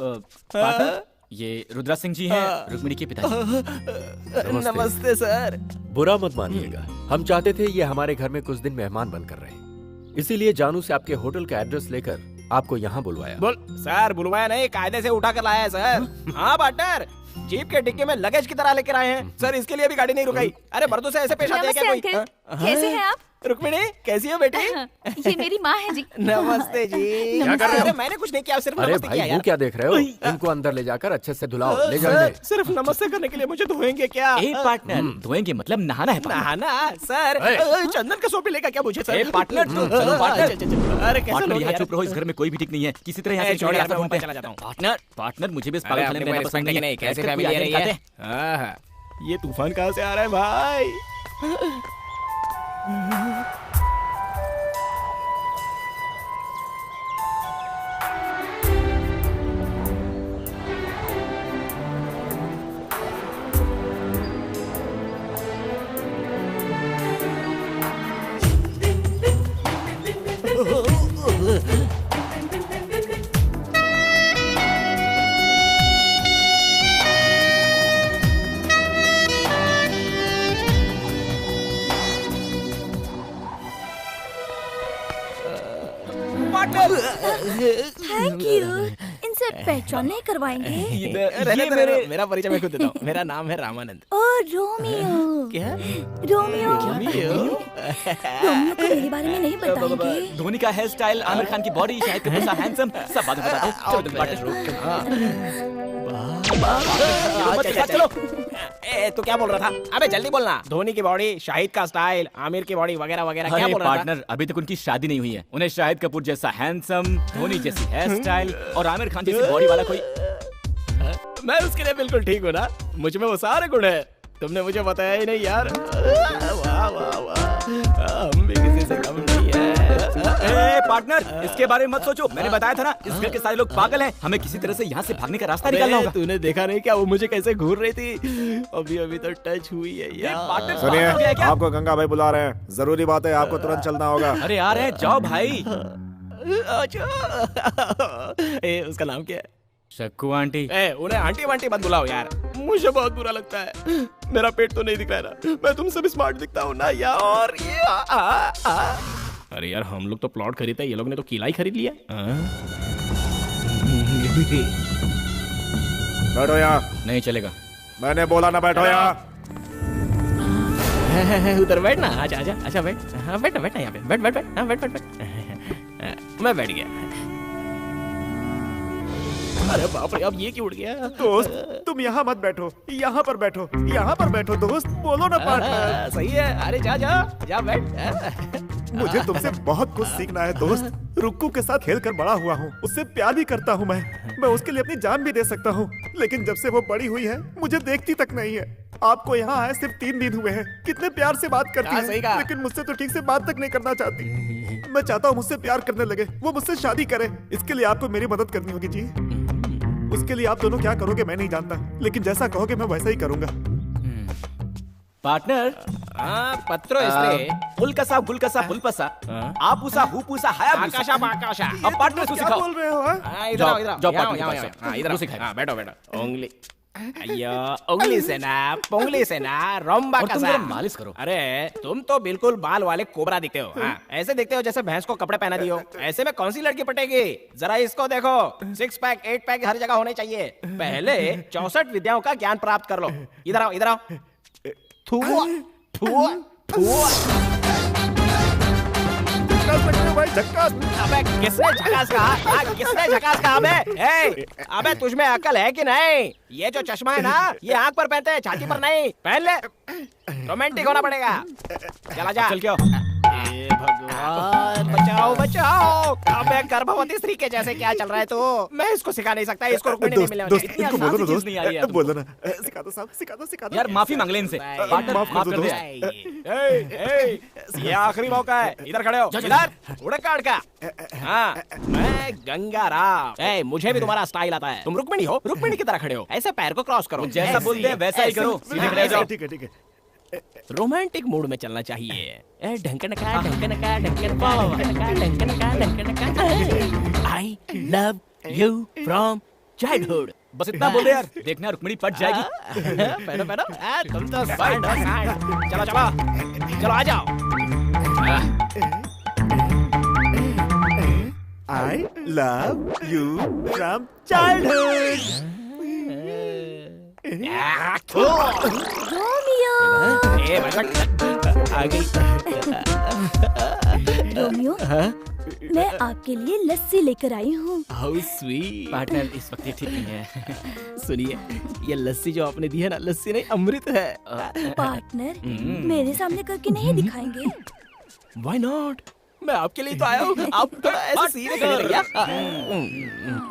पार्टनर। ये रुद्रा सिंह जी हैं, रुक्मिणी के पिताजी। नमस्ते सर। बुरा मत मानिएगा, हम चाहते थे ये हमारे घर में कुछ दिन मेहमान बनकर रहे, इसीलिए जानू से आपके होटल का एड्रेस लेकर आपको यहाँ बुलवाया। बोल सर, बुलवाया नहीं, कायदे से उठा कर लाया है सर। हाँ पार्टनर, जीप के डिक्की में लगेज की तरह लेकर आए हैं सर, इसके लिए भी गाड़ी नहीं रुकाई। अरे मर्दों से ऐसे पेश आते हैं क्या कोई? कैसे हैं आप? रुक्मिणी कैसी हो बेटी? ये मेरी माँ है जी। नमस्ते जी। क्या कर रहे हो? मैंने कुछ नहीं किया, सिर्फ अरे नमस्ते किया भाई यार। वो क्या देख रहे हो? इनको अंदर ले जाकर अच्छे से धुलाओ, ले जाओ सर, इन्हें। सिर्फ नमस्ते करने के लिए मुझे धोएंगे क्या? ए पार्टनर, धोएंगे मतलब नहाना है पार्टनर। नहाना सर? चंदन का सोप लेगा क्या मुझे सर? ए पार्टनर, चलो पार्टनर। अरे कैसे पार्टनर लोग यहाँ यार? चुप रहो, इस घर में कोई भी ठीक नहीं है। किसी तरह यहाँ ए, से छोड़ यार, मैं घूमते ऊपर हैं। चला जाता हूँ। पार्टनर, पार्टर मुझे भी इस पागल खाने में रहना पसंद नहीं है। कैसे बैठकर फैमिली कोई रही आदमी है? खाते हैं। ये तूफान कहाँ से आ रहा है भाई? Thank you. इनसे पहचान नहीं करवाएंगे? मेरा परिचय मैं खुद देता हूँ। मेरा नाम है रामानंद। ओ रोमियो। क्या? रोमियो। रोमियो? रोमियो को मेरे बारे में नहीं बताएंगे? धोनी का हेयर स्टाइल, आमिर खान की बॉडी, शाहिद कपूर सा हैंडसम, सब बाद में बताता हूँ। चलो तुम पार्टनर चलो। ए, तू क्या बोल रहा था? अबे जल्दी बोलना। धोनी की बॉडी, शाहिद का स्टाइल, आमिर की बॉडी वगैरह वगैरह क्या बोल रहा था? पार्टनर, अभी तक उनकी शादी नहीं हुई है। उन्हें शाहिद कपूर जैसा हैंडसम, धोनी जैसी हेयर स्टाइल और आमिर खान जैसी बॉडी वाला कोई। मैं उसके लिए बिल्कुल ठीक हूँ ना, मुझ में वो सारे गुण है। तुमने मुझे बताया ही नहीं यार। वाह वाह वाह, हम भी किसी से कम नहीं है। ए पार्टनर, इसके बारे में मत सोचो, मैंने बताया था ना, इस घर के सारे लोग पागल हैं। हमें किसी तरह से यहाँ से भागने का रास्ता निकालना होगा। तूने देखा नहीं क्या वो मुझे कैसे घूर रही थी? अभी अभी तो टच हुई है यार। सुनिए, आपको गंगा भाई बुला रहे हैं, जरूरी बात है, आपको तुरंत चलना होगा। अरे यार है, जाओ भाई। ए, उसका नाम क्या है? शक्कू आंटी। ए, उन्हें आंटी वांटी मत बुलाओ यार, मुझे बहुत बुरा लगता है। मेरा पेट तो नहीं दिख रहा है ना, मैं तुमसे भी स्मार्ट दिखता हूँ ना यार। ये अरे यार, हम लोग तो प्लॉट खरीदते हैं, ये लोग ने तो किला ही खरीद लिया। बैठो यहाँ। नहीं चलेगा, मैंने बोला ना बैठो यहाँ। उधर बैठ ना। आजा आजा, अच्छा बैठ। हाँ बैठ बैठ यहाँ पे, बैठ बैठ बैठ। हाँ बैठ बैठ बैठ। मैं बैठ गया। अरे बाप रे, अब ये क्यों उड़ गया? दोस्त तुम यहाँ मत बैठो, यहाँ पर बैठो, यहाँ पर बैठो दोस्त। बोलो ना पार्टनर। सही है। अरे जा जा जा बैठ। मुझे तुमसे बहुत कुछ सीखना है दोस्त। रुक्कू के साथ खेल कर बड़ा हुआ हूँ, उससे प्यार भी करता हूँ मैं उसके लिए अपनी जान भी दे सकता हूँ, लेकिन जब से वो बड़ी हुई है मुझे देखती तक नहीं है। आपको यहाँ आए सिर्फ 3 दिन हुए हैं, कितने प्यार से बात करती है, लेकिन मुझसे तो ठीक से बात तक नहीं करना चाहती। मैं चाहता हूँ मुझसे प्यार करने लगे, वो मुझसे शादी करे। इसके लिए आपको मेरी मदद करनी होगी जी। उसके लिए आप दोनों क्या करोगे मैं नहीं जानता, लेकिन जैसा कहोगे मैं वैसा ही करूंगा। पार्टनर, पत्रो इस्त्रे उल्कसा गुलकसा फुलपसा आपूसा हुपूसा हायाबूसा आकाशा बाकाशा। अब पार्टनर को क्या सिखाओ। बोल रहे हो? हाँ? इधर आओ, इधर आओ। जाओ यहाँ पार्टनर आओ, के यहाँ पास। आओ। इधर वो आओ। सिखाएगा। हाँ, बैठो बैठो। उंगली अय्यो, उंगली से ना, पोंगली से ना, रोम्बा और का तुम सा। जरा मालिश करो। अरे तुम तो बिल्कुल बाल वाले कोबरा दिखते हो। हाँ, ऐसे दिखते हो जैसे भैंस को कपड़े पहना दियो। ऐसे में कौन सी लड़की पटेगी? जरा इसको देखो, 6 पैक 8 पैक हर जगह होने चाहिए। पहले 64 विद्याओं का ज्ञान प्राप्त कर लो। इधर आओ, इधर आओ। थुआ थुआ थुआ। भाई झक्कास। अबे किसने झकास कहा? किसने झकास कहा? अबे तुझमें अकल है कि नहीं? ये जो चश्मा है ना, ये आंख पर पहनते हैं, छाती पर नहीं। पहन ले, रोमांटिक होना पड़ेगा। चला जा। चल क्या? हे भगवान, बचाओ बचाओ। अबे गर्भवती स्त्री के जैसे क्या चल रहा है तू? मैं इसको सिखा नहीं सकता, इसको रुकने नहीं मिलेगा। दोस्त इतनी इनको आसान बोलो ना सी चीज दोस्त, नहीं आ रही है बोलो ना। सिखा दो साहब, सिखा दो, सिखा दो। यार माफी मांग ले इनसे। पार्टनर माफ कर माफ दो कर दे। दोस्त। ये आखिरी मौका है, इधर खड़े हो, इधर उड़े काट का। हाँ, मैं गंगा राव। ए, मुझे भी तुम्हारा स्टाइल आता है। तुम रुक्मिणी हो, रुक्मिणी की तरह खड़े हो, ऐसे पैर को क्रॉस करो। जैसा बोलते हैं वैसा ही करो, सीधे खड़े हो जाओ। ठीक है ठीक है। रोमांटिक मूड में चलना चाहिए। ए, ढंकनका ढंकनका ढंकनका ढंकनका ढंकनका। I love you from childhood। बस इतना बोल दे यार, देखना रुक्मिणी पट जाएगी। पहनो पहनो, तुम तो साइड हो साइड। चलो चलो चलो आ जाओ। I love you from childhood। Romeo ए भाई आ गई। रोमियो मैं आपके लिए लस्सी लेकर आई हूँ। How sweet। पार्टनर इस वक्त ये ठीक नहीं है। सुनिए, ये लस्सी जो आपने दी है ना, लस्सी नहीं अमृत है। पार्टनर मेरे सामने करके नहीं दिखाएंगे? Why not? मैं आपके लिए तो आया हूँ। आप थोड़ा ऐसे सीधे खड़े रहिए।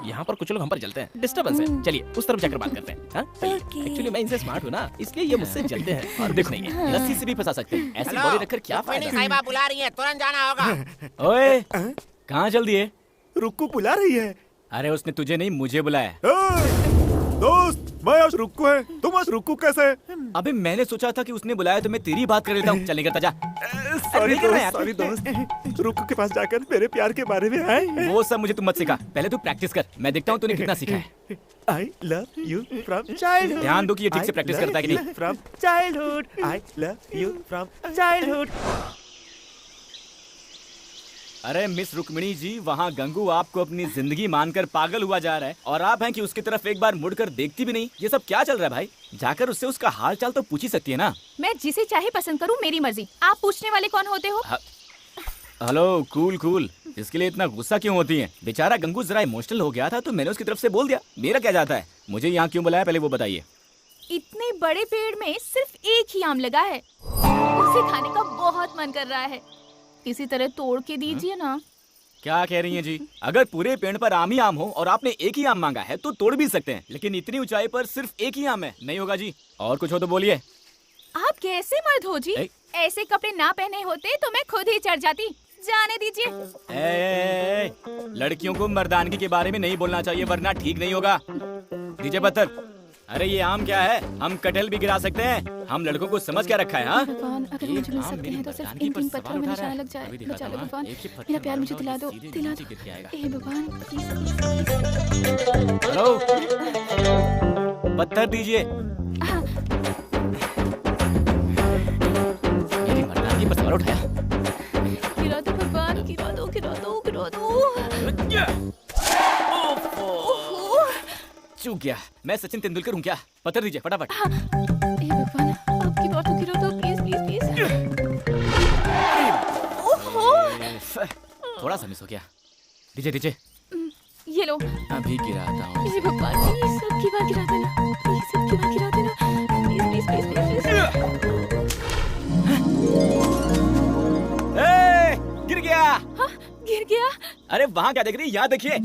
यहाँ पर कुछ लोग हम पर जलते हैं, डिस्टर्बेंस है। चलिए उस तरफ जाकर बात करते हैं। हाँ? एक्चुअली मैं इनसे स्मार्ट हूँ ना, इसलिए ये मुझसे जलते हैं। और देखो नहीं है, लस्सी से भी फंसा सकते हैं, ऐसी बॉडी रखकर क्या फायदा। साहिबा बुला रही है, तुरंत जाना होगा। ओए कहाँ चल दिए? रुक्कू बुला रही है। अरे उसने तुझे नहीं मुझे बुलाया। दोस्त, मैं आज रुक्कू है, तुम आज रुक्कू कैसे? अबे मैंने सोचा था कि उसने बुलाया तो मैं तेरी बात कर लेता हूँ। चल निकल जा। सॉरी दोस्त, रुक्कू के पास जाकर मेरे प्यार के बारे में आए। वो सब मुझे तुम मत सिखा, पहले तू प्रैक्टिस कर, मैं देखता हूँ तूने कितना सीखा है। I love you from childhood। ध्यान दो कि ये ठीक से प्रैक्टिस करता है कि नहीं। From childhood, I love you from childhood। अरे मिस रुक्मिणी जी, वहाँ गंगू आपको अपनी जिंदगी मानकर पागल हुआ जा रहा है और आप हैं कि उसकी तरफ एक बार मुड़कर देखती भी नहीं। ये सब क्या चल रहा है भाई? जाकर उससे उसका हाल चाल तो पूछ ही सकती है ना। मैं जिसे चाहे पसंद करूं, मेरी मर्जी। आप पूछने वाले कौन होते हो? हेलो कूल कूल, इसके लिए इतना गुस्सा क्यों होती है? बेचारा गंगू जरा इमोशनल हो गया था तो मैंने उसकी तरफ से बोल दिया। मेरा क्या जाता है? मुझे यहाँ क्यों बुलाया पहले वो बताइए। इतने बड़े पेड़ में सिर्फ एक ही आम लगा है, उसे खाने का बहुत मन कर रहा है। किसी तरह तोड़ के दीजिए ना। क्या कह रही हैं जी? अगर पूरे पेड़ पर आम ही आम हो और आपने एक ही आम मांगा है तो तोड़ भी सकते हैं, लेकिन इतनी ऊंचाई पर सिर्फ एक ही आम है, नहीं होगा जी। और कुछ हो तो बोलिए। आप कैसे मर्द हो जी? ऐसे कपड़े ना पहने होते तो मैं खुद ही चढ़ जाती। जाने दीजिए। लड़कियों को मर्दानगी के बारे में नहीं बोलना चाहिए वरना ठीक नहीं होगा। दीजिए पत्थर। अरे ये आम क्या है? हम कटहल भी गिरा सकते हैं। हम लड़कों को समझ क्या रखा है? हाँ? भगवान, अगर मुझे मिल सकते हैं तो सिर्फ इन 3 पत्थरों में निशाना लग जाए। बचा लो भगवान, मेरा प्यार मुझे दिला दो, दिला दो। हे भगवान प्लीज। हेलो, पत्थर दीजिए। मेरी मर्दानगी पर सवाल उठाया। गिरा दो भगवान, गिरा दो, गिरा दो, गिरा दो। चूक गया। मैं सचिन तेंदुलकर हूँ क्या? पत्थर दीजिए फटाफट। हे भगवान, आपकी बात गिरा दो प्लीज प्लीज प्लीज। ओहो, थोड़ा सा मिस हो गया। दीजिए दीजिए। ये लो। अभी गिराता हूँ। हे भगवान प्लीज सबकी बात गिरा देना, प्लीज सबकी बात गिरा देना, प्लीज प्लीज प्लीज प्लीज। गिर गया। हाँ, गिर गया। अरे वहाँ क्या देख रही है? यहाँ देखिए।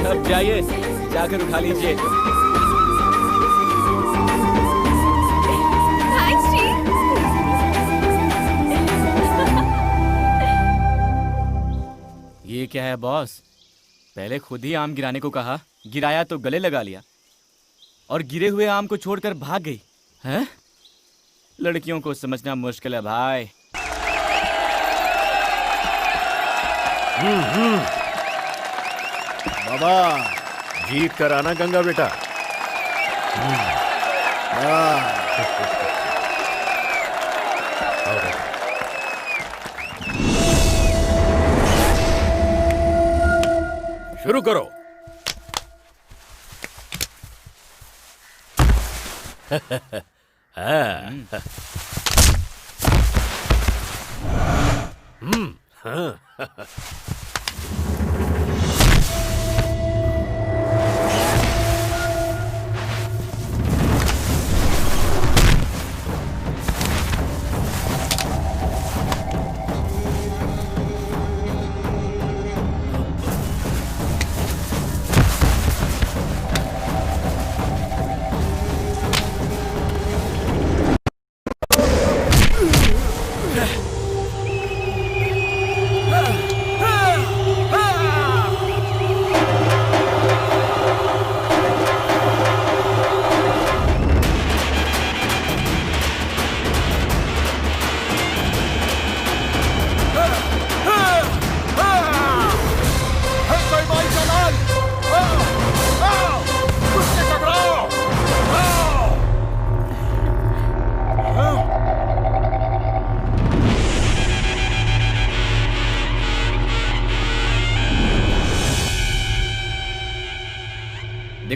अब जाइए, जाकर उठा लीजिए। थैंक्स जी। ये क्या है बॉस? पहले खुद ही आम गिराने को कहा, गिराया तो गले लगा लिया और गिरे हुए आम को छोड़कर भाग गई। हैं? लड़कियों को समझना मुश्किल है भाई। बाबा जीत कर आना गंगा बेटा। शुरू करो।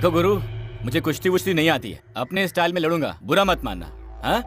देखो गुरु, मुझे कुश्ती वुश्ती नहीं आती है, अपने स्टाइल में लड़ूंगा, बुरा मत मानना। हाँ?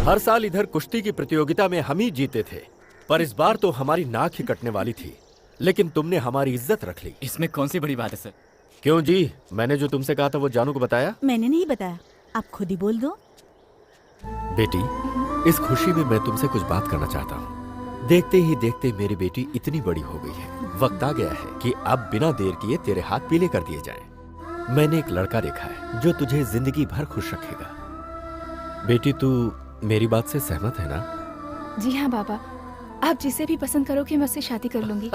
हर साल इधर कुश्ती की प्रतियोगिता में हम ही जीते थे, पर इस बार तो हमारी नाक ही कटने वाली थी, लेकिन तुमने हमारी इज्जत रख ली। इसमें कौन सी बड़ी बात है सर? क्यों जी, मैंने जो तुमसे कहा था वो जानू को बताया? मैंने नहीं बताया, आप खुद ही बोल दो। बेटी, इस खुशी में मैं तुमसे कुछ बात करना चाहता हूँ। देखते ही देखते मेरी बेटी इतनी बड़ी हो गई है, वक्त आ गया है कि अब बिना देर किए तेरे हाथ पीले कर दिए जाएं। मैंने एक लड़का देखा है जो तुझे जिंदगी भर खुश रखेगा। बेटी, तू मेरी बात से सहमत है ना? जी हाँ बाबा, आप जिसे भी पसंद करोगे मैं उससे शादी कर लूंगी।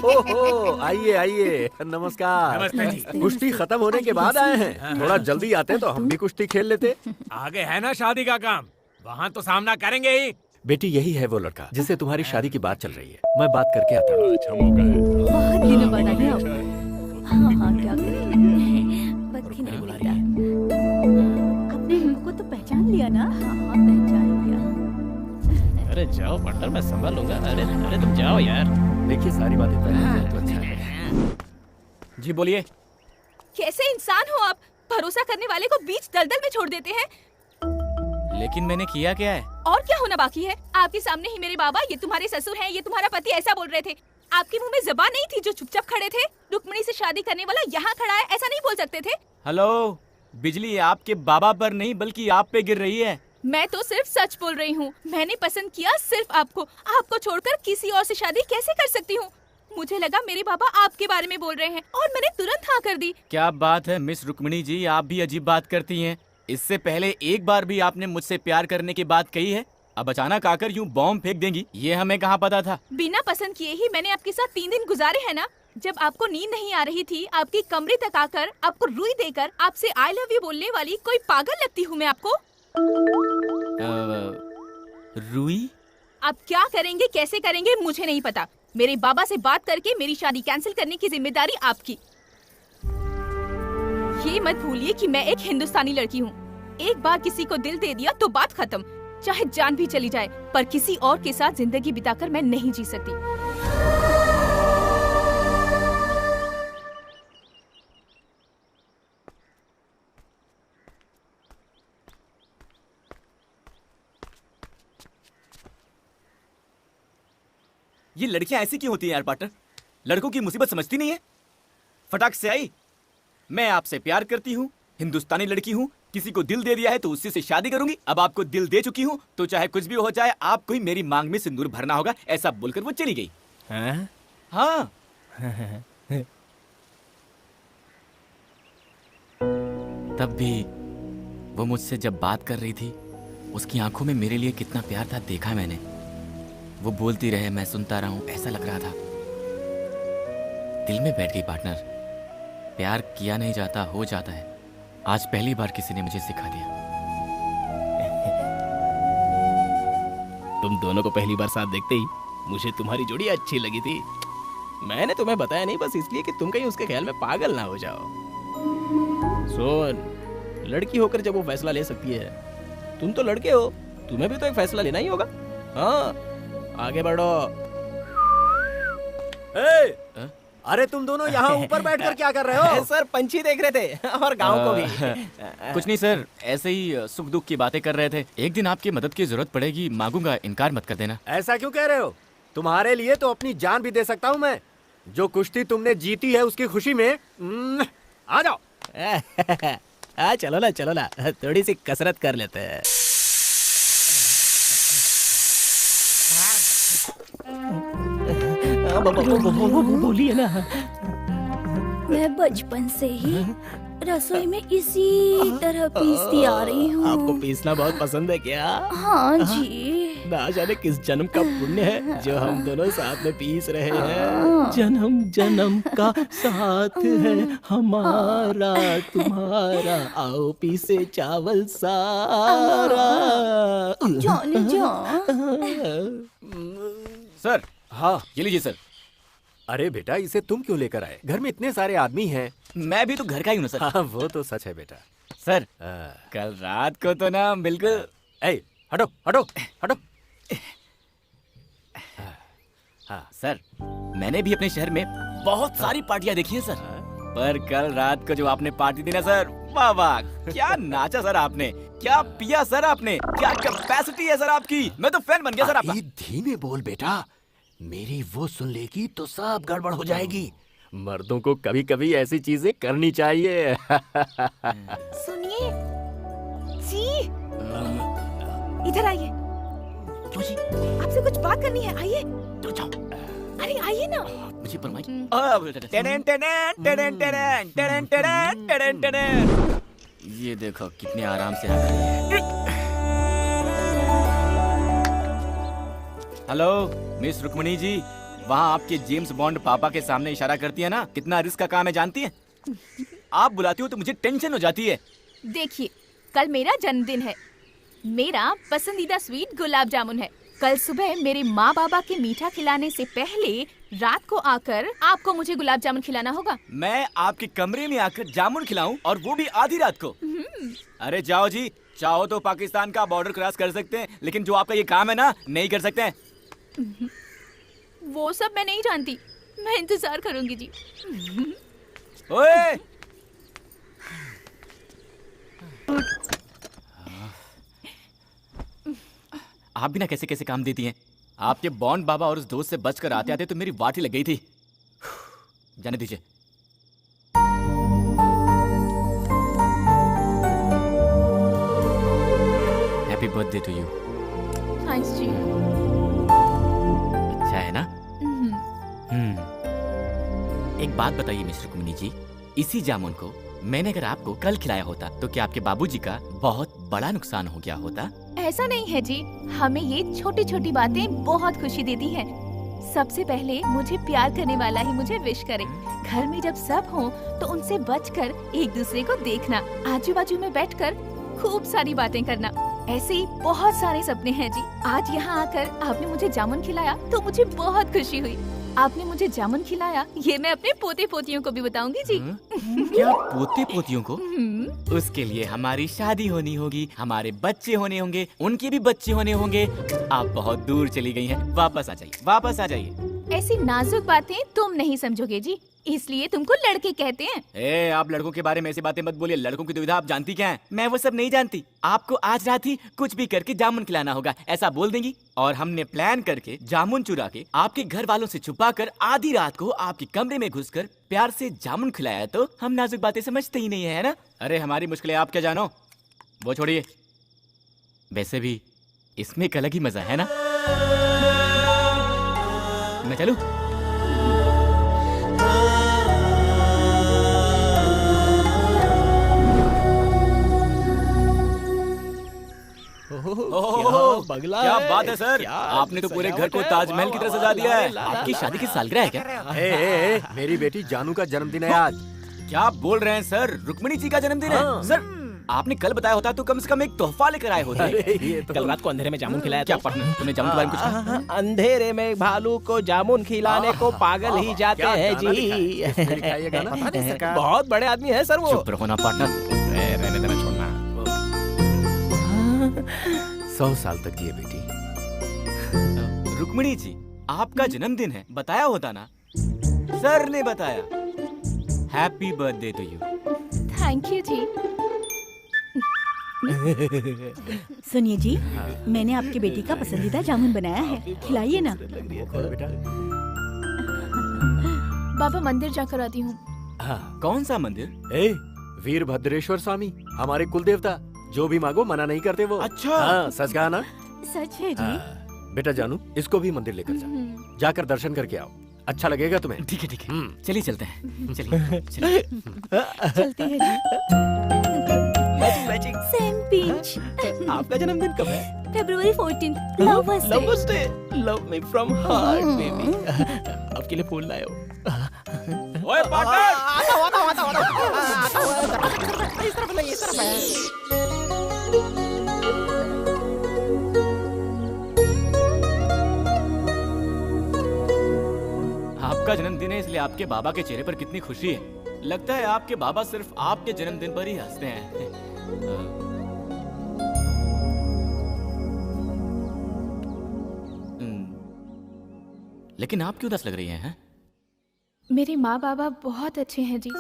ओहो, आइए आइए, नमस्कार। नमस्ते जी। कुश्ती खत्म होने के बाद आए हैं, थोड़ा जल्दी आते तो हम भी कुश्ती खेल लेते। आगे है ना शादी का काम, वहाँ तो सामना करेंगे ही। बेटी, यही है वो लड़का जिससे तुम्हारी शादी की बात चल रही है। मैं बात करके आता हूँ। अच्छा मौका है। बहुत दिनों बाद आई हो। हाँ हाँ, क्या करें? बत्ती नहीं बुलाता। अपने मुंह को तो पहचान लिया ना? हाँ हाँ, पहचान लिया। अरे जाओ पार्टनर, मैं संभाल लूंगा। अरे अरे तुम जाओ यार। देखिए, सारी बातें पहले से तो अच्छा है। जी बोलिए। कैसे इंसान हो आप, भरोसा करने वाले को बीच दलदल में छोड़ देते हैं। लेकिन मैंने किया क्या है? और क्या होना बाकी है? आपके सामने ही मेरे बाबा, ये तुम्हारे ससुर हैं, ये तुम्हारा पति, ऐसा बोल रहे थे। आपके मुंह में जबान नहीं थी जो चुपचाप खड़े थे? रुक्मिणी से शादी करने वाला यहाँ खड़ा है, ऐसा नहीं बोल सकते थे? हेलो, बिजली आपके बाबा पर नहीं बल्कि आप पे गिर रही है। मैं तो सिर्फ सच बोल रही हूँ। मैंने पसंद किया सिर्फ आपको। आपको छोड़कर किसी और से शादी कैसे कर सकती हूँ? मुझे लगा मेरे बाबा आपके बारे में बोल रहे हैं और मैंने तुरंत हाँ कर दी। क्या बात है मिस रुक्मिणी जी, आप भी अजीब बात करती हैं। इससे पहले एक बार भी आपने मुझसे प्यार करने की बात कही है? अब अचानक आकर यूं बॉम्ब फेंक देंगी, ये हमें कहाँ पता था। बिना पसंद किए ही मैंने आपके साथ 3 दिन गुजारे हैं ना। जब आपको नींद नहीं आ रही थी, आपकी कमरे तक आकर आपको रुई देकर आपसे आई लव यू बोलने वाली कोई पागल लगती हूँ मैं आपको? रुई? आप क्या करेंगे, कैसे करेंगे, मुझे नहीं पता। मेरे बाबा से बात करके मेरी शादी कैंसिल करने की जिम्मेदारी आपकी। ये मत भूलिए कि मैं एक हिंदुस्तानी लड़की हूँ। एक बार किसी को दिल दे दिया तो बात खत्म, चाहे जान भी चली जाए, पर किसी और के साथ जिंदगी बिताकर मैं नहीं जी सकती। ये लड़कियां ऐसी क्यों होती हैं यार पार्टनर? लड़कों की मुसीबत समझती नहीं है। फटाक से आई, मैं आपसे प्यार करती हूँ, हिंदुस्तानी लड़की हूँ, किसी को दिल दे दिया है तो उसी से शादी करूंगी। अब आपको दिल दे चुकी हूँ तो चाहे कुछ भी हो जाए, आपको ही मेरी मांग में सिंदूर भरना होगा। ऐसा बोलकर वो चली गई। हाँ। तब भी वो मुझसे जब बात कर रही थी, उसकी आंखों में मेरे लिए कितना प्यार था देखा मैंने। वो बोलती रहे, मैं सुनता रहा हूं, ऐसा लग रहा था दिल में बैठ गई। पार्टनर, प्यार किया नहीं जाता, हो जाता है। आज पहली बार किसी ने मुझे सिखा दिया। तुम दोनों को पहली बार साथ देखते ही मुझे तुम्हारी जोड़ी अच्छी लगी थी। मैंने तुम्हें बताया नहीं बस इसलिए कि तुम कहीं उसके ख्याल में पागल ना हो जाओ। सोन, लड़की होकर जब वो फैसला ले सकती है, तुम तो लड़के हो, तुम्हें भी तो एक फैसला लेना ही होगा। हाँ, आगे बढ़ो। अरे तुम दोनों यहाँ ऊपर बैठकर क्या कर रहे हो? सर पंछी देख रहे थे और गांव को भी। कुछ नहीं सर, ऐसे ही सुख दुख की बातें कर रहे थे। एक दिन आपकी मदद की जरूरत पड़ेगी, मांगूंगा, इनकार मत कर देना। ऐसा क्यों कह रहे हो? तुम्हारे लिए तो अपनी जान भी दे सकता हूँ मैं। जो कुश्ती तुमने जीती है उसकी खुशी में आ जाओ। चलो ना थोड़ी सी कसरत कर लेते हैं। बोलिए ना। मैं बचपन से ही रसोई में इसी तरह पीसती आ रही हूँ। आपको पीसना बहुत पसंद है क्या? हाँ जी। ना जाने किस जन्म का पुण्य है जो हम दोनों साथ में पीस रहे हैं। जन्म जन्म का साथ है हमारा तुम्हारा, आओ पीसे चावल सारा। जाने जा। सर, हाँ ये लीजिए सर। अरे बेटा, इसे तुम क्यों लेकर आए? घर में इतने सारे आदमी हैं। मैं भी तो घर का ही हूँ सर। हाँ, वो तो सच है बेटा। सर, कल रात को तो ना बिल्कुल। ए, हटो हटो हटो। हाँ सर, मैंने भी अपने शहर में बहुत सारी पार्टियां देखी हैं सर, पर कल रात को जो आपने पार्टी दी ना सर, वाह वाह, क्या नाचा सर आपने, क्या पिया सर आपने, क्या कैपेसिटी है सर आपकी। मैं तो फैन बन गया सर आपका। धीमे बोल बेटा, मेरी वो सुन लेगी तो सब गड़बड़ हो जाएगी। मर्दों को कभी कभी ऐसी चीजें करनी चाहिए। सुनिए जी, इधर आइए। क्यों जी? आपसे कुछ बात करनी है, आइए। तो जाओ। अरे आइए ना। मुझे परमाई। ये देखो कितने आराम से आ गई है। हेलो मिस रुक्मणी जी, वहाँ आपके जेम्स बॉन्ड पापा के सामने इशारा करती है ना, कितना रिस्क का काम है जानती है? आप बुलाती हो तो मुझे टेंशन हो जाती है। देखिए, कल मेरा जन्मदिन है। मेरा पसंदीदा स्वीट गुलाब जामुन है। कल सुबह मेरे माँ बाबा के मीठा खिलाने से पहले रात को आकर आपको मुझे गुलाब जामुन खिलाना होगा। मैं आपके कमरे में आकर जामुन खिलाऊं, और वो भी आधी रात को? अरे जाओ जी, चाहो तो पाकिस्तान का बॉर्डर क्रॉस कर सकते हैं, लेकिन जो आपका ये काम है ना, नहीं कर सकते हैं। वो सब मैं नहीं जानती, मैं इंतजार करूंगी जी। ओए! आप भी ना कैसे कैसे काम देती हैं। आपके बॉन्ड बाबा और उस दोस्त से बचकर आते आते तो मेरी वाटी लग गई थी। जाने दीजिए। Happy birthday to you. Thanks ji. अच्छा है ना? एक बात बताइए मिस्टर कुमिनी जी, इसी जामुन को मैंने अगर आपको कल खिलाया होता तो क्या आपके बाबूजी का बहुत बड़ा नुकसान हो गया होता? ऐसा नहीं है जी, हमें ये छोटी छोटी बातें बहुत खुशी देती हैं। सबसे पहले मुझे प्यार करने वाला ही मुझे विश करे। घर में जब सब हो तो उनसे बचकर एक दूसरे को देखना, आजू बाजू में बैठकर खूब सारी बातें करना, ऐसे ही बहुत सारे सपने हैं जी। आज यहाँ आकर आपने मुझे जामुन खिलाया तो मुझे बहुत खुशी हुई। आपने मुझे जामुन खिलाया, ये मैं अपने पोते पोतियों को भी बताऊंगी जी। क्या पोते पोतियों को? उसके लिए हमारी शादी होनी होगी, हमारे बच्चे होने होंगे, उनके भी बच्चे होने होंगे। आप बहुत दूर चली गई हैं, वापस आ जाइए, वापस आ जाइए। ऐसी नाजुक बातें तुम नहीं समझोगे जी, इसलिए तुमको लड़के कहते हैं। ए, आप लड़कों के बारे में ऐसी बातें मत बोलिए। लड़कों की दुविधा आप जानती क्या है? मैं वो सब नहीं जानती। आपको आज रात ही कुछ भी करके जामुन खिलाना होगा, ऐसा बोल देंगी, और हमने प्लान करके जामुन चुरा के आपके घर वालों से छुपा कर आधी रात को आपके कमरे में घुसकर प्यार से जामुन खिलाया तो हम नाजुक बातें समझते ही नहीं है ना? अरे हमारी मुश्किलें आप क्या जानो, वो छोड़िए। वैसे भी इसमें एक अलग ही मजा है ना? मैं चलूं? बगला क्या है। बात है सर, आपने तो पूरे घर को ताजमहल की तरह सजा दिया है। आपकी शादी की सालगिरह है क्या? मेरी बेटी जानू का जन्मदिन है आज। क्या बोल रहे हैं सर? रुक्मिणी जी का जन्मदिन है? सर आपने कल बताया होता तो कम से कम एक तोहफा लेकर आए होते। ये तो कल रात को अंधेरे में जामुन खिलाया क्या पढ़ना तुमने जामुन के बारे में कुछ कहा? अंधेरे में भालू को जामुन खिलाने को पागल ही जाते हैं जी। बहुत बड़े आदमी है सर वो। चुप रहो ना पार्टनर, रहने देना, छोड़ना। 100 साल तक जिए बेटी। रुक्मिणी जी आपका जन्मदिन है, बताया होता ना। सर ने बताया। Happy birthday to you. Thank you ji. सुनिए जी, मैंने आपकी बेटी का पसंदीदा जामुन बनाया है, खिलाइए ना। बाबा मंदिर जाकर आती हूँ। कौन सा मंदिर? वीरभद्रेश्वर स्वामी, हमारे कुल देवता। जो भी मांगो मना नहीं करते वो। अच्छा। हाँ, सच कहा ना? सच है जी। बेटा जानू, इसको भी मंदिर लेकर जा, जाकर दर्शन करके आओ, अच्छा लगेगा तुम्हें। ठीक है ठीक है, चलिए चलते हैं। चलिए चलिए। चलते हैं जी। मैचिंग। Same pinch. आपका जन्मदिन कब है? February 14th, Lovers Day। Lovers Day। Love me from heart, baby। आपके लिए फूल लाया हूँ। ओए पार्टनर! इस तरफ नहीं, इस तरफ है। आपका जन्मदिन है इसलिए आपके बाबा के चेहरे पर कितनी खुशी है। लगता है आपके बाबा सिर्फ आपके जन्मदिन पर ही हंसते हैं। लेकिन आप क्यों उदास लग रही हैं? मेरे माँ बाबा बहुत अच्छे हैं जी।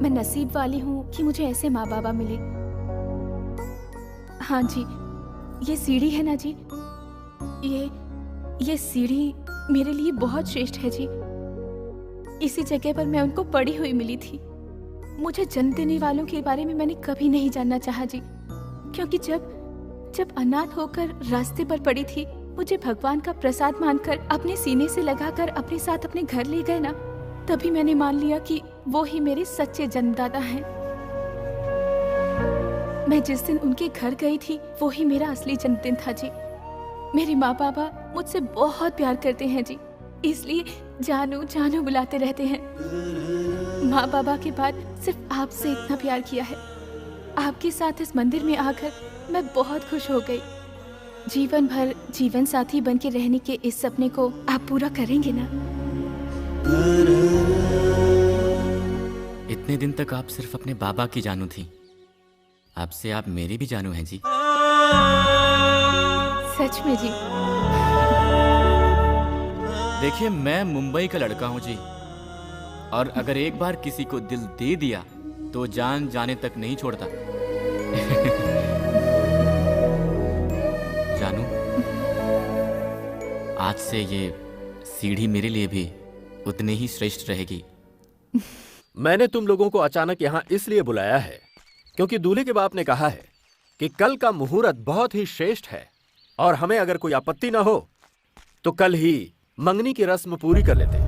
मैं नसीब वाली हूँ कि मुझे ऐसे माँ बाबा मिले। हाँ जी, ये सीढ़ी है ना जी, ये सीढ़ी मेरे लिए बहुत श्रेष्ठ है जी। इसी जगह पर मैं उनको पड़ी हुई मिली थी। मुझे जन्म देने वालों के बारे में मैंने कभी नहीं जानना चाहा जी, क्योंकि जब अनाथ होकर रास्ते पर पड़ी थी, मुझे भगवान का प्रसाद मानकर अपने सीने से लगाकर अपने साथ अपने घर ले गए ना, तभी मैंने मान लिया कि वो ही मेरे सच्चे जन्मदाता हैं। मैं जिस दिन उनके घर गई थी, वो ही मेरा असली जन्मदिन था जी। मेरे माँ बाबा मुझसे बहुत प्यार करते हैं जी, इसलिए जानू जानू बुलाते रहते हैं। माँ बाबा के बाद सिर्फ आपसे इतना प्यार किया है। आपके साथ इस मंदिर में आकर मैं बहुत खुश हो गई। जीवन भर जीवन साथी बन के रहने के इस सपने को आप पूरा करेंगे ना? इतने दिन तक आप सिर्फ अपने बाबा की जानू थी, अब से आप मेरी भी जानू हैं जी। सच में जी? देखिए, मैं मुंबई का लड़का हूँ जी, और अगर एक बार किसी को दिल दे दिया तो जान जाने तक नहीं छोड़ता। जानू, आज से ये सीढ़ी मेरे लिए भी उतनी ही श्रेष्ठ रहेगी। मैंने तुम लोगों को अचानक यहाँ इसलिए बुलाया है क्योंकि दूल्हे के बाप ने कहा है कि कल का मुहूर्त बहुत ही श्रेष्ठ है, और हमें अगर कोई आपत्ति ना हो तो कल ही मंगनी की रस्म पूरी कर लेते।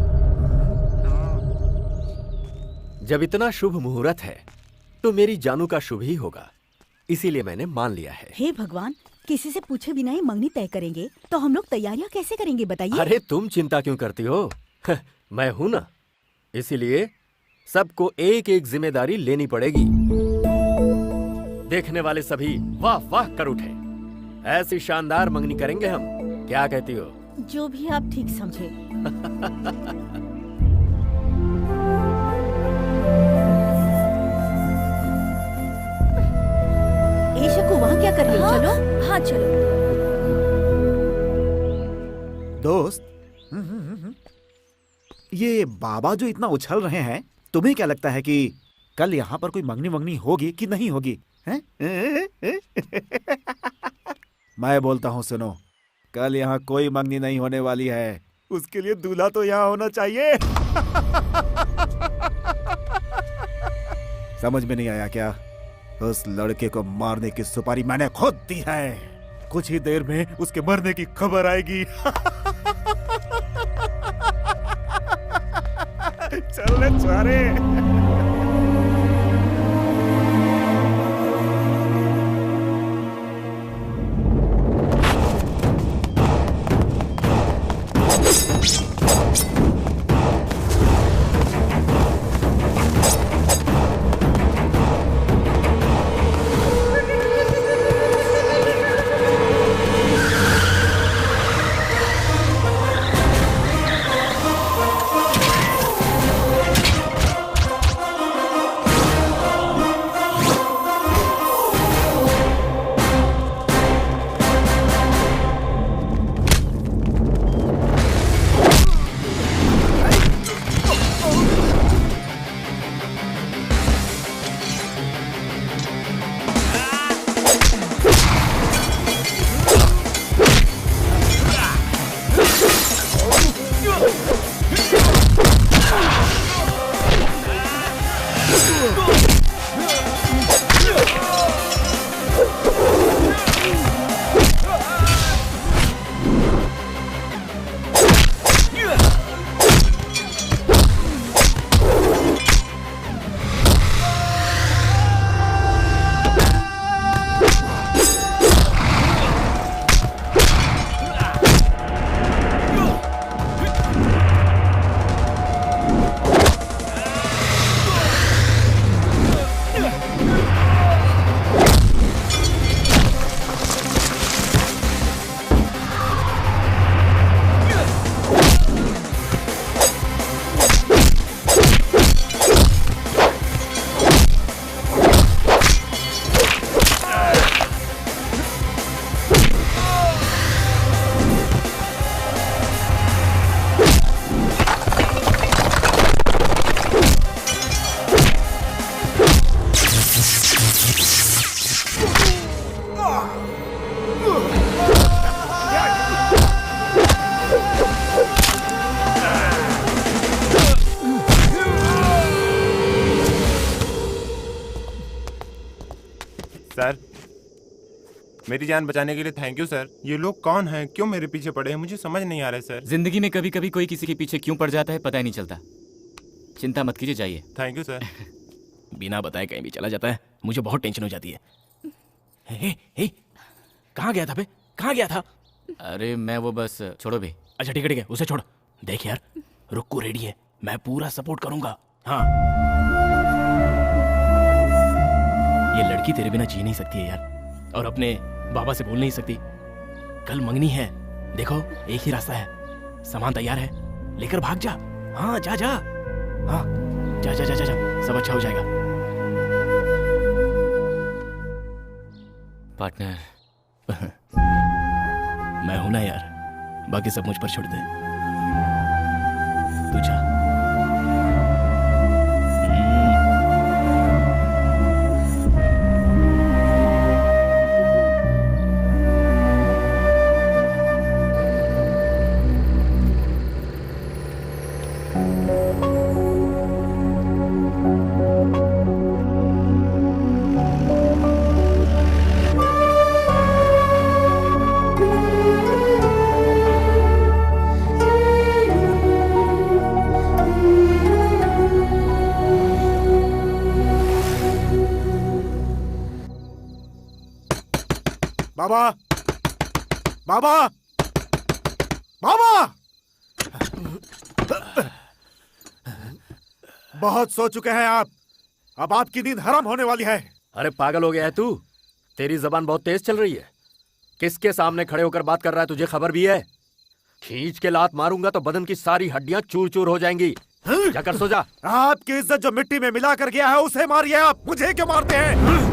जब इतना शुभ मुहूर्त है तो मेरी जानू का शुभ ही होगा, इसीलिए मैंने मान लिया है। हे भगवान, किसी से पूछे बिना ही मंगनी तय करेंगे तो हम लोग तैयारियां कैसे करेंगे बताइए? अरे तुम चिंता क्यों करती हो? मैं हूं ना, इसीलिए सबको एक एक जिम्मेदारी लेनी पड़ेगी। देखने वाले सभी वाह वाह कर उठे। ऐसी शानदार मंगनी करेंगे हम, क्या कहती हो? जो भी आप ठीक समझे। शकु, वहाँ क्या कर रही हो? हाँ, चलो। हाँ चलो। दोस्त, ये बाबा जो इतना उछल रहे हैं, तुम्हें क्या लगता है कि कल यहाँ पर कोई मंगनी वंगनी होगी कि नहीं होगी? हैं? मैं बोलता हूँ, सुनो, कल यहाँ कोई मंगनी नहीं होने वाली है। उसके लिए दूल्हा तो यहाँ होना चाहिए। समझ में नहीं आया क्या? उस लड़के को मारने की सुपारी मैंने खुद दी है। कुछ ही देर में उसके मरने की खबर आएगी। चल ले छुआरे। सर, मेरी जान बचाने के लिए थैंक यू सर। ये लोग कौन हैं, क्यों मेरे पीछे पड़े हैं, मुझे समझ नहीं आ रहा है सर। जिंदगी में कभी कभी कोई किसी के पीछे क्यों पड़ जाता है पता ही नहीं चलता। चिंता मत कीजिए, जाइए। Thank you sir. बिना बताए कहीं भी चला जाता है, मुझे बहुत टेंशन हो जाती है। हे, कहाँ गया था बे? कहाँ गया था? अरे मैं वो बस छोड़ो बे। अच्छा ठीक है, उसे छोड़। देख यार, रुक्कू रेडी है, मैं पूरा सपोर्ट करूंगा। हाँ, ये लड़की तेरे बिना जी नहीं सकती है यार, और अपने बाबा से बोल नहीं सकती। कल मंगनी है, देखो एक ही रास्ता है, सामान तैयार है, लेकर भाग जा। हाँ जा जा, हाँ जा जा जा जा, जा। सब अच्छा हो जाएगा। पार्टनर मैं हूं ना यार, बाकी सब मुझ पर छोड़ दे। तू जा। बाबा, बाबा, बाबा! बहुत सो चुके हैं आप, अब आपकी नींद हराम होने वाली है। अरे पागल हो गया है तू? तेरी जबान बहुत तेज चल रही है। किसके सामने खड़े होकर बात कर रहा है, तुझे खबर भी है? खींच के लात मारूंगा तो बदन की सारी हड्डियां चूर चूर हो जाएंगी। जाकर सो जा। आपकी इज्जत जो मिट्टी में मिला कर गया है उसे मारिए आप, मुझे क्यों मारते हैं?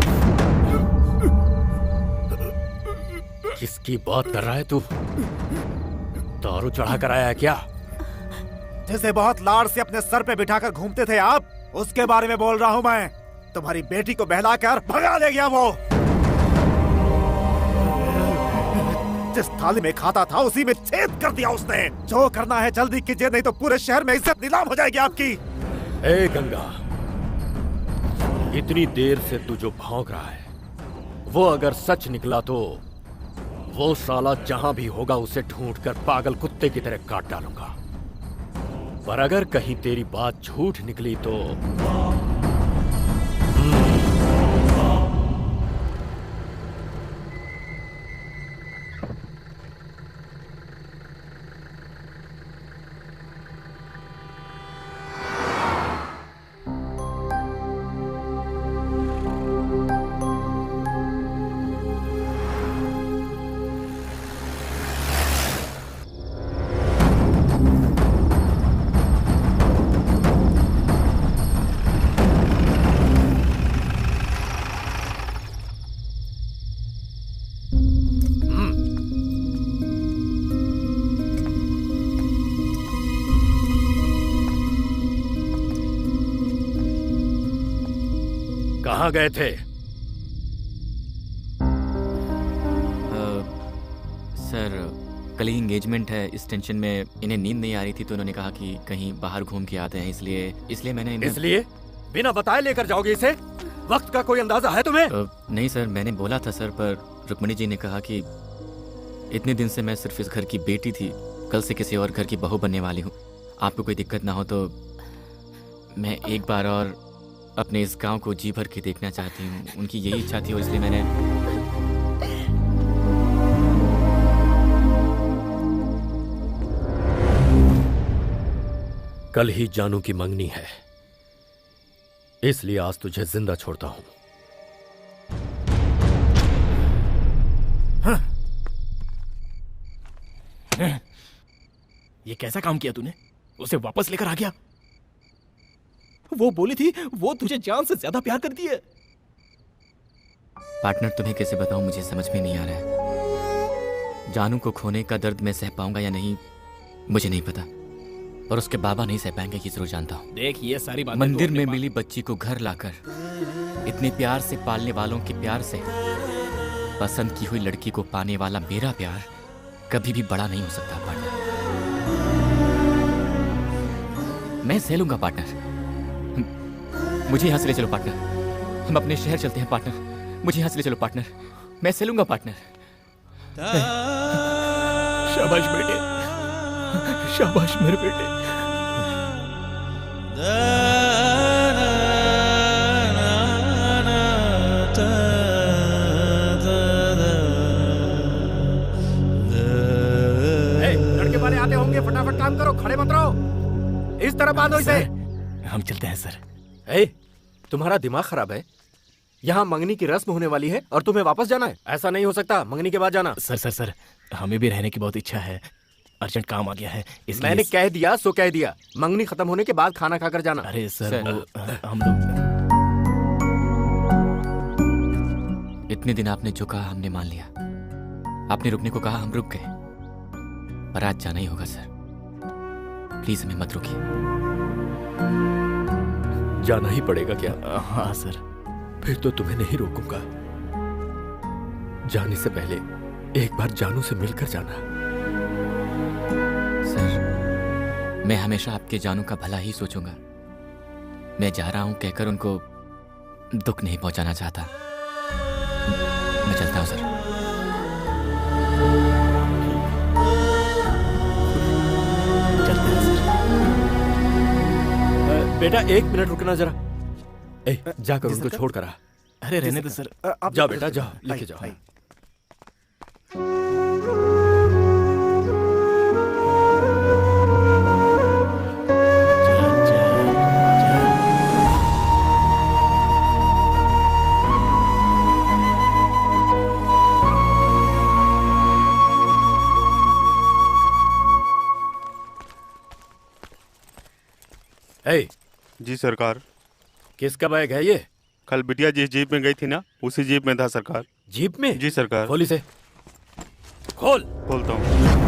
किसकी बात कर रहा है तू? दारू चढ़ा कर आया है क्या? जिसे बहुत लाड़ से अपने सर पे बिठाकर घूमते थे आप, उसके बारे में बोल रहा हूँ मैं। तुम्हारी बेटी को बहलाकर भगा ले गया वो। जिस थाली में खाता था उसी में छेद कर दिया उसने। जो करना है जल्दी कीजिए, नहीं तो पूरे शहर में इज्जत नीलाम हो जाएगी आपकी। ए गंगा, इतनी देर से तू जो भौंक रहा है वो अगर सच निकला तो वो साला जहां भी होगा उसे ढूंढकर पागल कुत्ते की तरह काट डालूंगा। पर अगर कहीं तेरी बात झूठ निकली तो कहाँ गए थे? सर कल ही एंगेजमेंट है, इस टेंशन में इन्हें नींद नहीं आ रही थी तो उन्होंने कहा कि कहीं बाहर घूम के आते हैं, इसलिए मैंने इसलिए बिना बताए लेकर जाओगे इसे? वक्त का कोई अंदाजा है तुम्हें? नहीं सर, मैंने बोला था सर, पर रुक्मणी जी ने कहा कि इतने दिन से मैं सिर्फ इस घर की बेटी थी, कल से किसी और घर की बहू बनने वाली हूँ। आपको कोई दिक्कत ना हो तो मैं एक बार और अपने इस गांव को जी भर के देखना चाहती हूँ। उनकी यही इच्छा थी और इसलिए मैंने कल ही जानू की मंगनी है, इसलिए आज तुझे जिंदा छोड़ता हूं। ये कैसा काम किया तूने? उसे वापस लेकर आ गया। वो बोली थी वो तुझे जान से ज्यादा प्यार करती है। पार्टनर तुम्हें कैसे बताऊं, मुझे समझ में नहीं आ रहा है। जानू को खोने का दर्द मैं सह पाऊंगा या नहीं मुझे नहीं पता, और उसके बाबा नहीं सह पाएंगे कि जरूर जानता हूँ। देख ये सारी बातें मंदिर में मिली बच्ची को घर लाकर इतने प्यार से पालने वालों के प्यार से पसंद की हुई लड़की को पाने वाला मेरा प्यार कभी भी बड़ा नहीं हो सकता पार्टनर। मैं सह लूंगा पार्टनर, मुझे यहां से ले चलो पार्टनर, हम अपने शहर चलते हैं पार्टनर। मुझे यहाँ से ले चलो पार्टनर, मैं चलूंगा पार्टनर। शाबाश बेटे, शाबाश मेरे बेटे। लड़के वाले आते होंगे, फटाफट काम करो, खड़े मत रहो। इस तरह बांधो इसे। हम चलते हैं सर। तुम्हारा दिमाग खराब है? यहाँ मंगनी की रस्म होने वाली है और तुम्हें वापस जाना है? ऐसा नहीं हो सकता, मंगनी के बाद जाना। सर हमें भी रहने की बहुत इच्छा है, अर्जेंट काम आ गया है इसलिए। मैंने कह दिया सो कह दिया, मंगनी खत्म होने के बाद खाना खाकर जाना। अरे सर वो हम लोग इतने दिन आपने जो कहा हमने मान लिया, आपने रुकने को कहा हम रुक गए, पर आज जाना ही होगा सर। प्लीज हमें मत रोकिए। जाना ही पड़ेगा क्या? हाँ सर। फिर तो तुम्हें नहीं रोकूंगा। जाने से पहले एक बार जानू से मिलकर जाना। सर, मैं हमेशा आपके जानू का भला ही सोचूंगा। मैं जा रहा हूं कहकर उनको दुख नहीं पहुंचाना चाहता। मैं चलता हूं सर। चलते हैं सर। बेटा 1 मिनट रुकना जरा। जाकर उनको छोड़ कर आ। अरे रहने दो सर। जाओ बेटा जाओ, लेके जाओ। जी सरकार। किसका बैग है ये? कल बिटिया जिस जीप में गई थी ना, उसी जीप में था सरकार। जीप में? जी सरकार। खोल इसे, खोल। खोलता हूँ।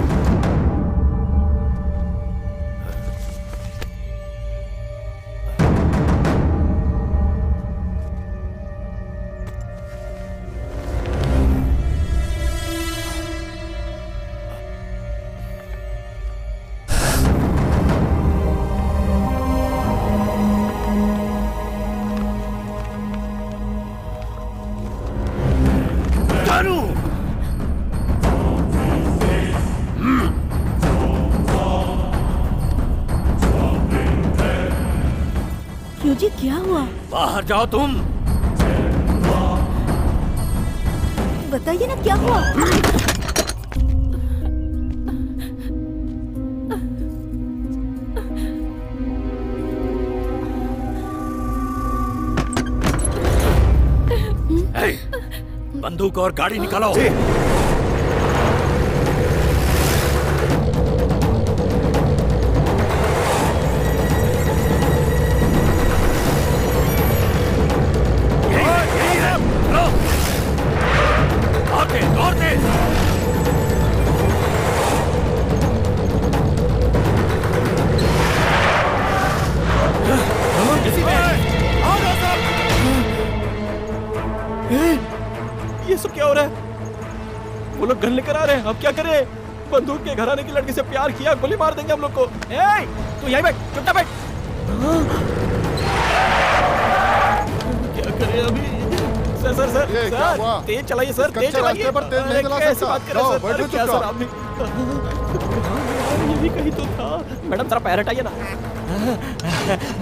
जी क्या हुआ? बाहर जाओ तुम। बताइए ना क्या हुआ? बंदूक और गाड़ी निकालो। ये सब क्या हो रहा है? वो लोग गन लेकर आ रहे हैं, अब क्या करें? बंदूक के घराने की लड़की से प्यार किया, गोली मार देंगे हम लोग को। तू यहीं बैठ, चुपचाप बैठ। क्या करें अभी? सर तेज चलाइए सर, तेज चलाइए। कैसे बात कर रहे हैं सर? क्या सर आपने? ये भी कहीं तो था। मैडम जरा पैर हटाइए ना।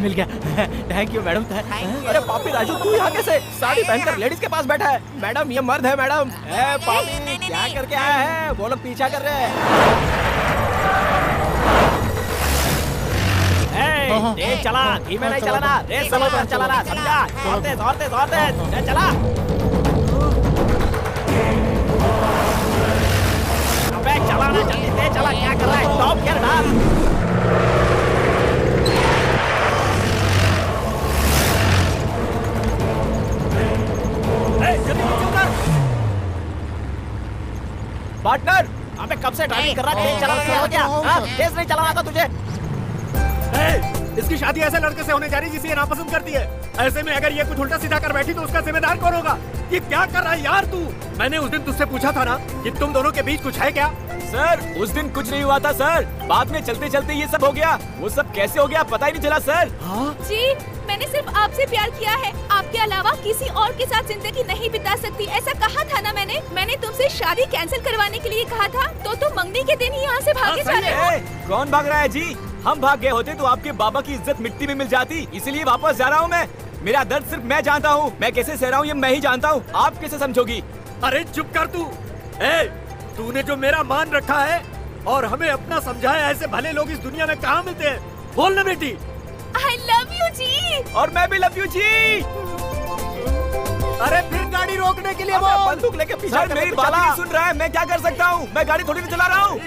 मिल गया, थैंक यू मैडम। अरे पापी राजू तू यहाँ कैसे? साड़ी पहनकर लेडीज के पास बैठा है। मैडम ये मर्द है मैडम। पापी क्या करके आया है? वो लोग पीछा कर रहे हैं। तेज चला, धीमे नहीं चलाना, रेस समझ कर चलाना, समझा? जोर दे चला। अबे चला ना, जल्दी तेज चला, क्या कर रहा है? टॉप गियर डाल। पार्टनर, अबे कब से ड्राइविंग कर रहा है? तेज चला क्या? तेज नहीं चलाना था तुझे? इसकी शादी ऐसे लड़के से होने जा रही जिसे ये नापसंद करती है। ऐसे में अगर ये कुछ उल्टा सीधा कर बैठी तो उसका जिम्मेदार कौन होगा? ये क्या कर रहा है यार तू? मैंने उस दिन तुझसे पूछा था ना कि तुम दोनों के बीच कुछ है क्या? सर उस दिन कुछ नहीं हुआ था सर, बाद में चलते चलते ये सब हो गया। वो सब कैसे हो गया पता ही नहीं चला सर। जी मैंने सिर्फ आपसे प्यार किया है, आपके अलावा किसी और के साथ जिंदगी नहीं बिता सकती, ऐसा कहा था ना मैंने तुमसे शादी कैंसिल करवाने के लिए कहा था, तो तुम मंगनी के दिन ही यहाँ से भागे जा रहे हो। कौन भाग रहा है जी? हम भाग गए होते तो आपके बाबा की इज्जत मिट्टी में मिल जाती, इसीलिए वापस जा रहा हूँ मैं। मेरा दर्द सिर्फ मैं जानता हूँ, मैं कैसे सह रहा हूँ ये मैं ही जानता हूँ, आप कैसे समझोगी? अरे चुप कर तू। तूने जो मेरा मान रखा है और हमें अपना समझा है, ऐसे भले लोग इस दुनिया में कहाँ मिलते हैं? बोल ना बेटी। I love you जी। और मैं भी लव यू जी। अरे फिर गाड़ी रोकने के लिए बंदूक लेके पीछे सर मेरी बात नहीं सुन रहा है, मैं क्या कर सकता हूँ? मैं गाड़ी थोड़ी भी चला रहा हूँ।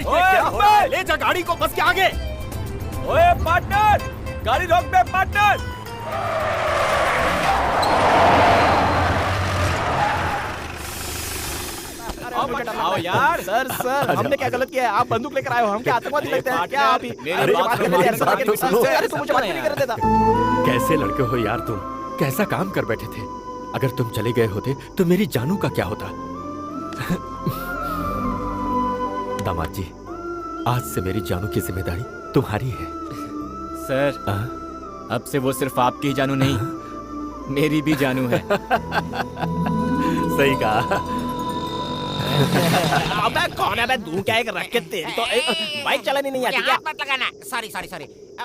ले जा गाड़ी को बस के आगे। ओए पार्टनर, गाड़ी रोक बे पार्टनर। आओ यार। सर हमने क्या गलत किया है? आप बंदूक लेकर आए हो, हम क्या आतंकवादी लगते हैं क्या? आप ही मेरी बात अरे तुम मुझे बात नहीं कर देता। कैसे लड़के हो यार तुम? कैसा काम कर बैठे थे? अगर तुम चले गए होते तो मेरी जानू का क्या होता? दामाद जी, आज से मेरी जानू की जिम्मेदारी तुम्हारी है। सर अब से वो सिर्फ आपकी ही जानू नहीं, मेरी भी जानू है। सही कहा। अबे कौन है बे? तू क्या एक रख के तेरी तो बाइक चलानी नहीं आती क्या? हाथ मत लगाना। सॉरी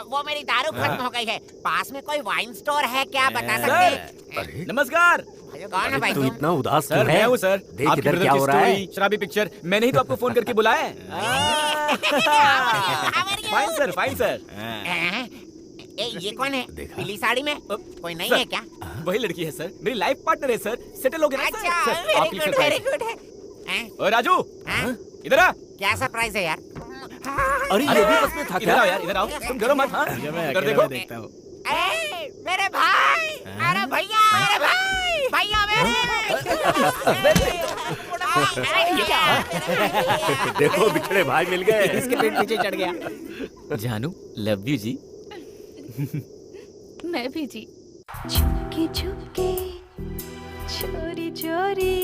वो मेरी दारू खत्म हो गई है। पास में कोई वाइन स्टोर है क्या, बता सकते? नमस्कार। कौन है भाई? तू इतना उदास सर मैं हूँ सर। देख आपकी इधर क्या हो रहा है? शराबी पिक्चर मैंने ही तो आपको फोन करके बुलाया है। Fine sir. ये कौन है पीली साड़ी में? कोई नहीं है क्या? वही लड़की है सर, मेरी लाइफ पार्टनर है सर, सेटल हो गए ना सर। अच्छा, वेरी गुड है। ओए राजू, इधर आ। क्या सरप्राइज है यार? अरे ये भी बस में था इधर आओ यार, इधर आओ। तुम डरो मत। हाँ इधर देखो। देखता हूँ। मेरे भाई, अरे भैया, अरे भाई, भैया देखो बिछड़े भाई मिल गए। इसके पेट नीचे चढ़ गया। जानू लव यू जी। मैं भी जी। छुपके छुपके चोरी चोरी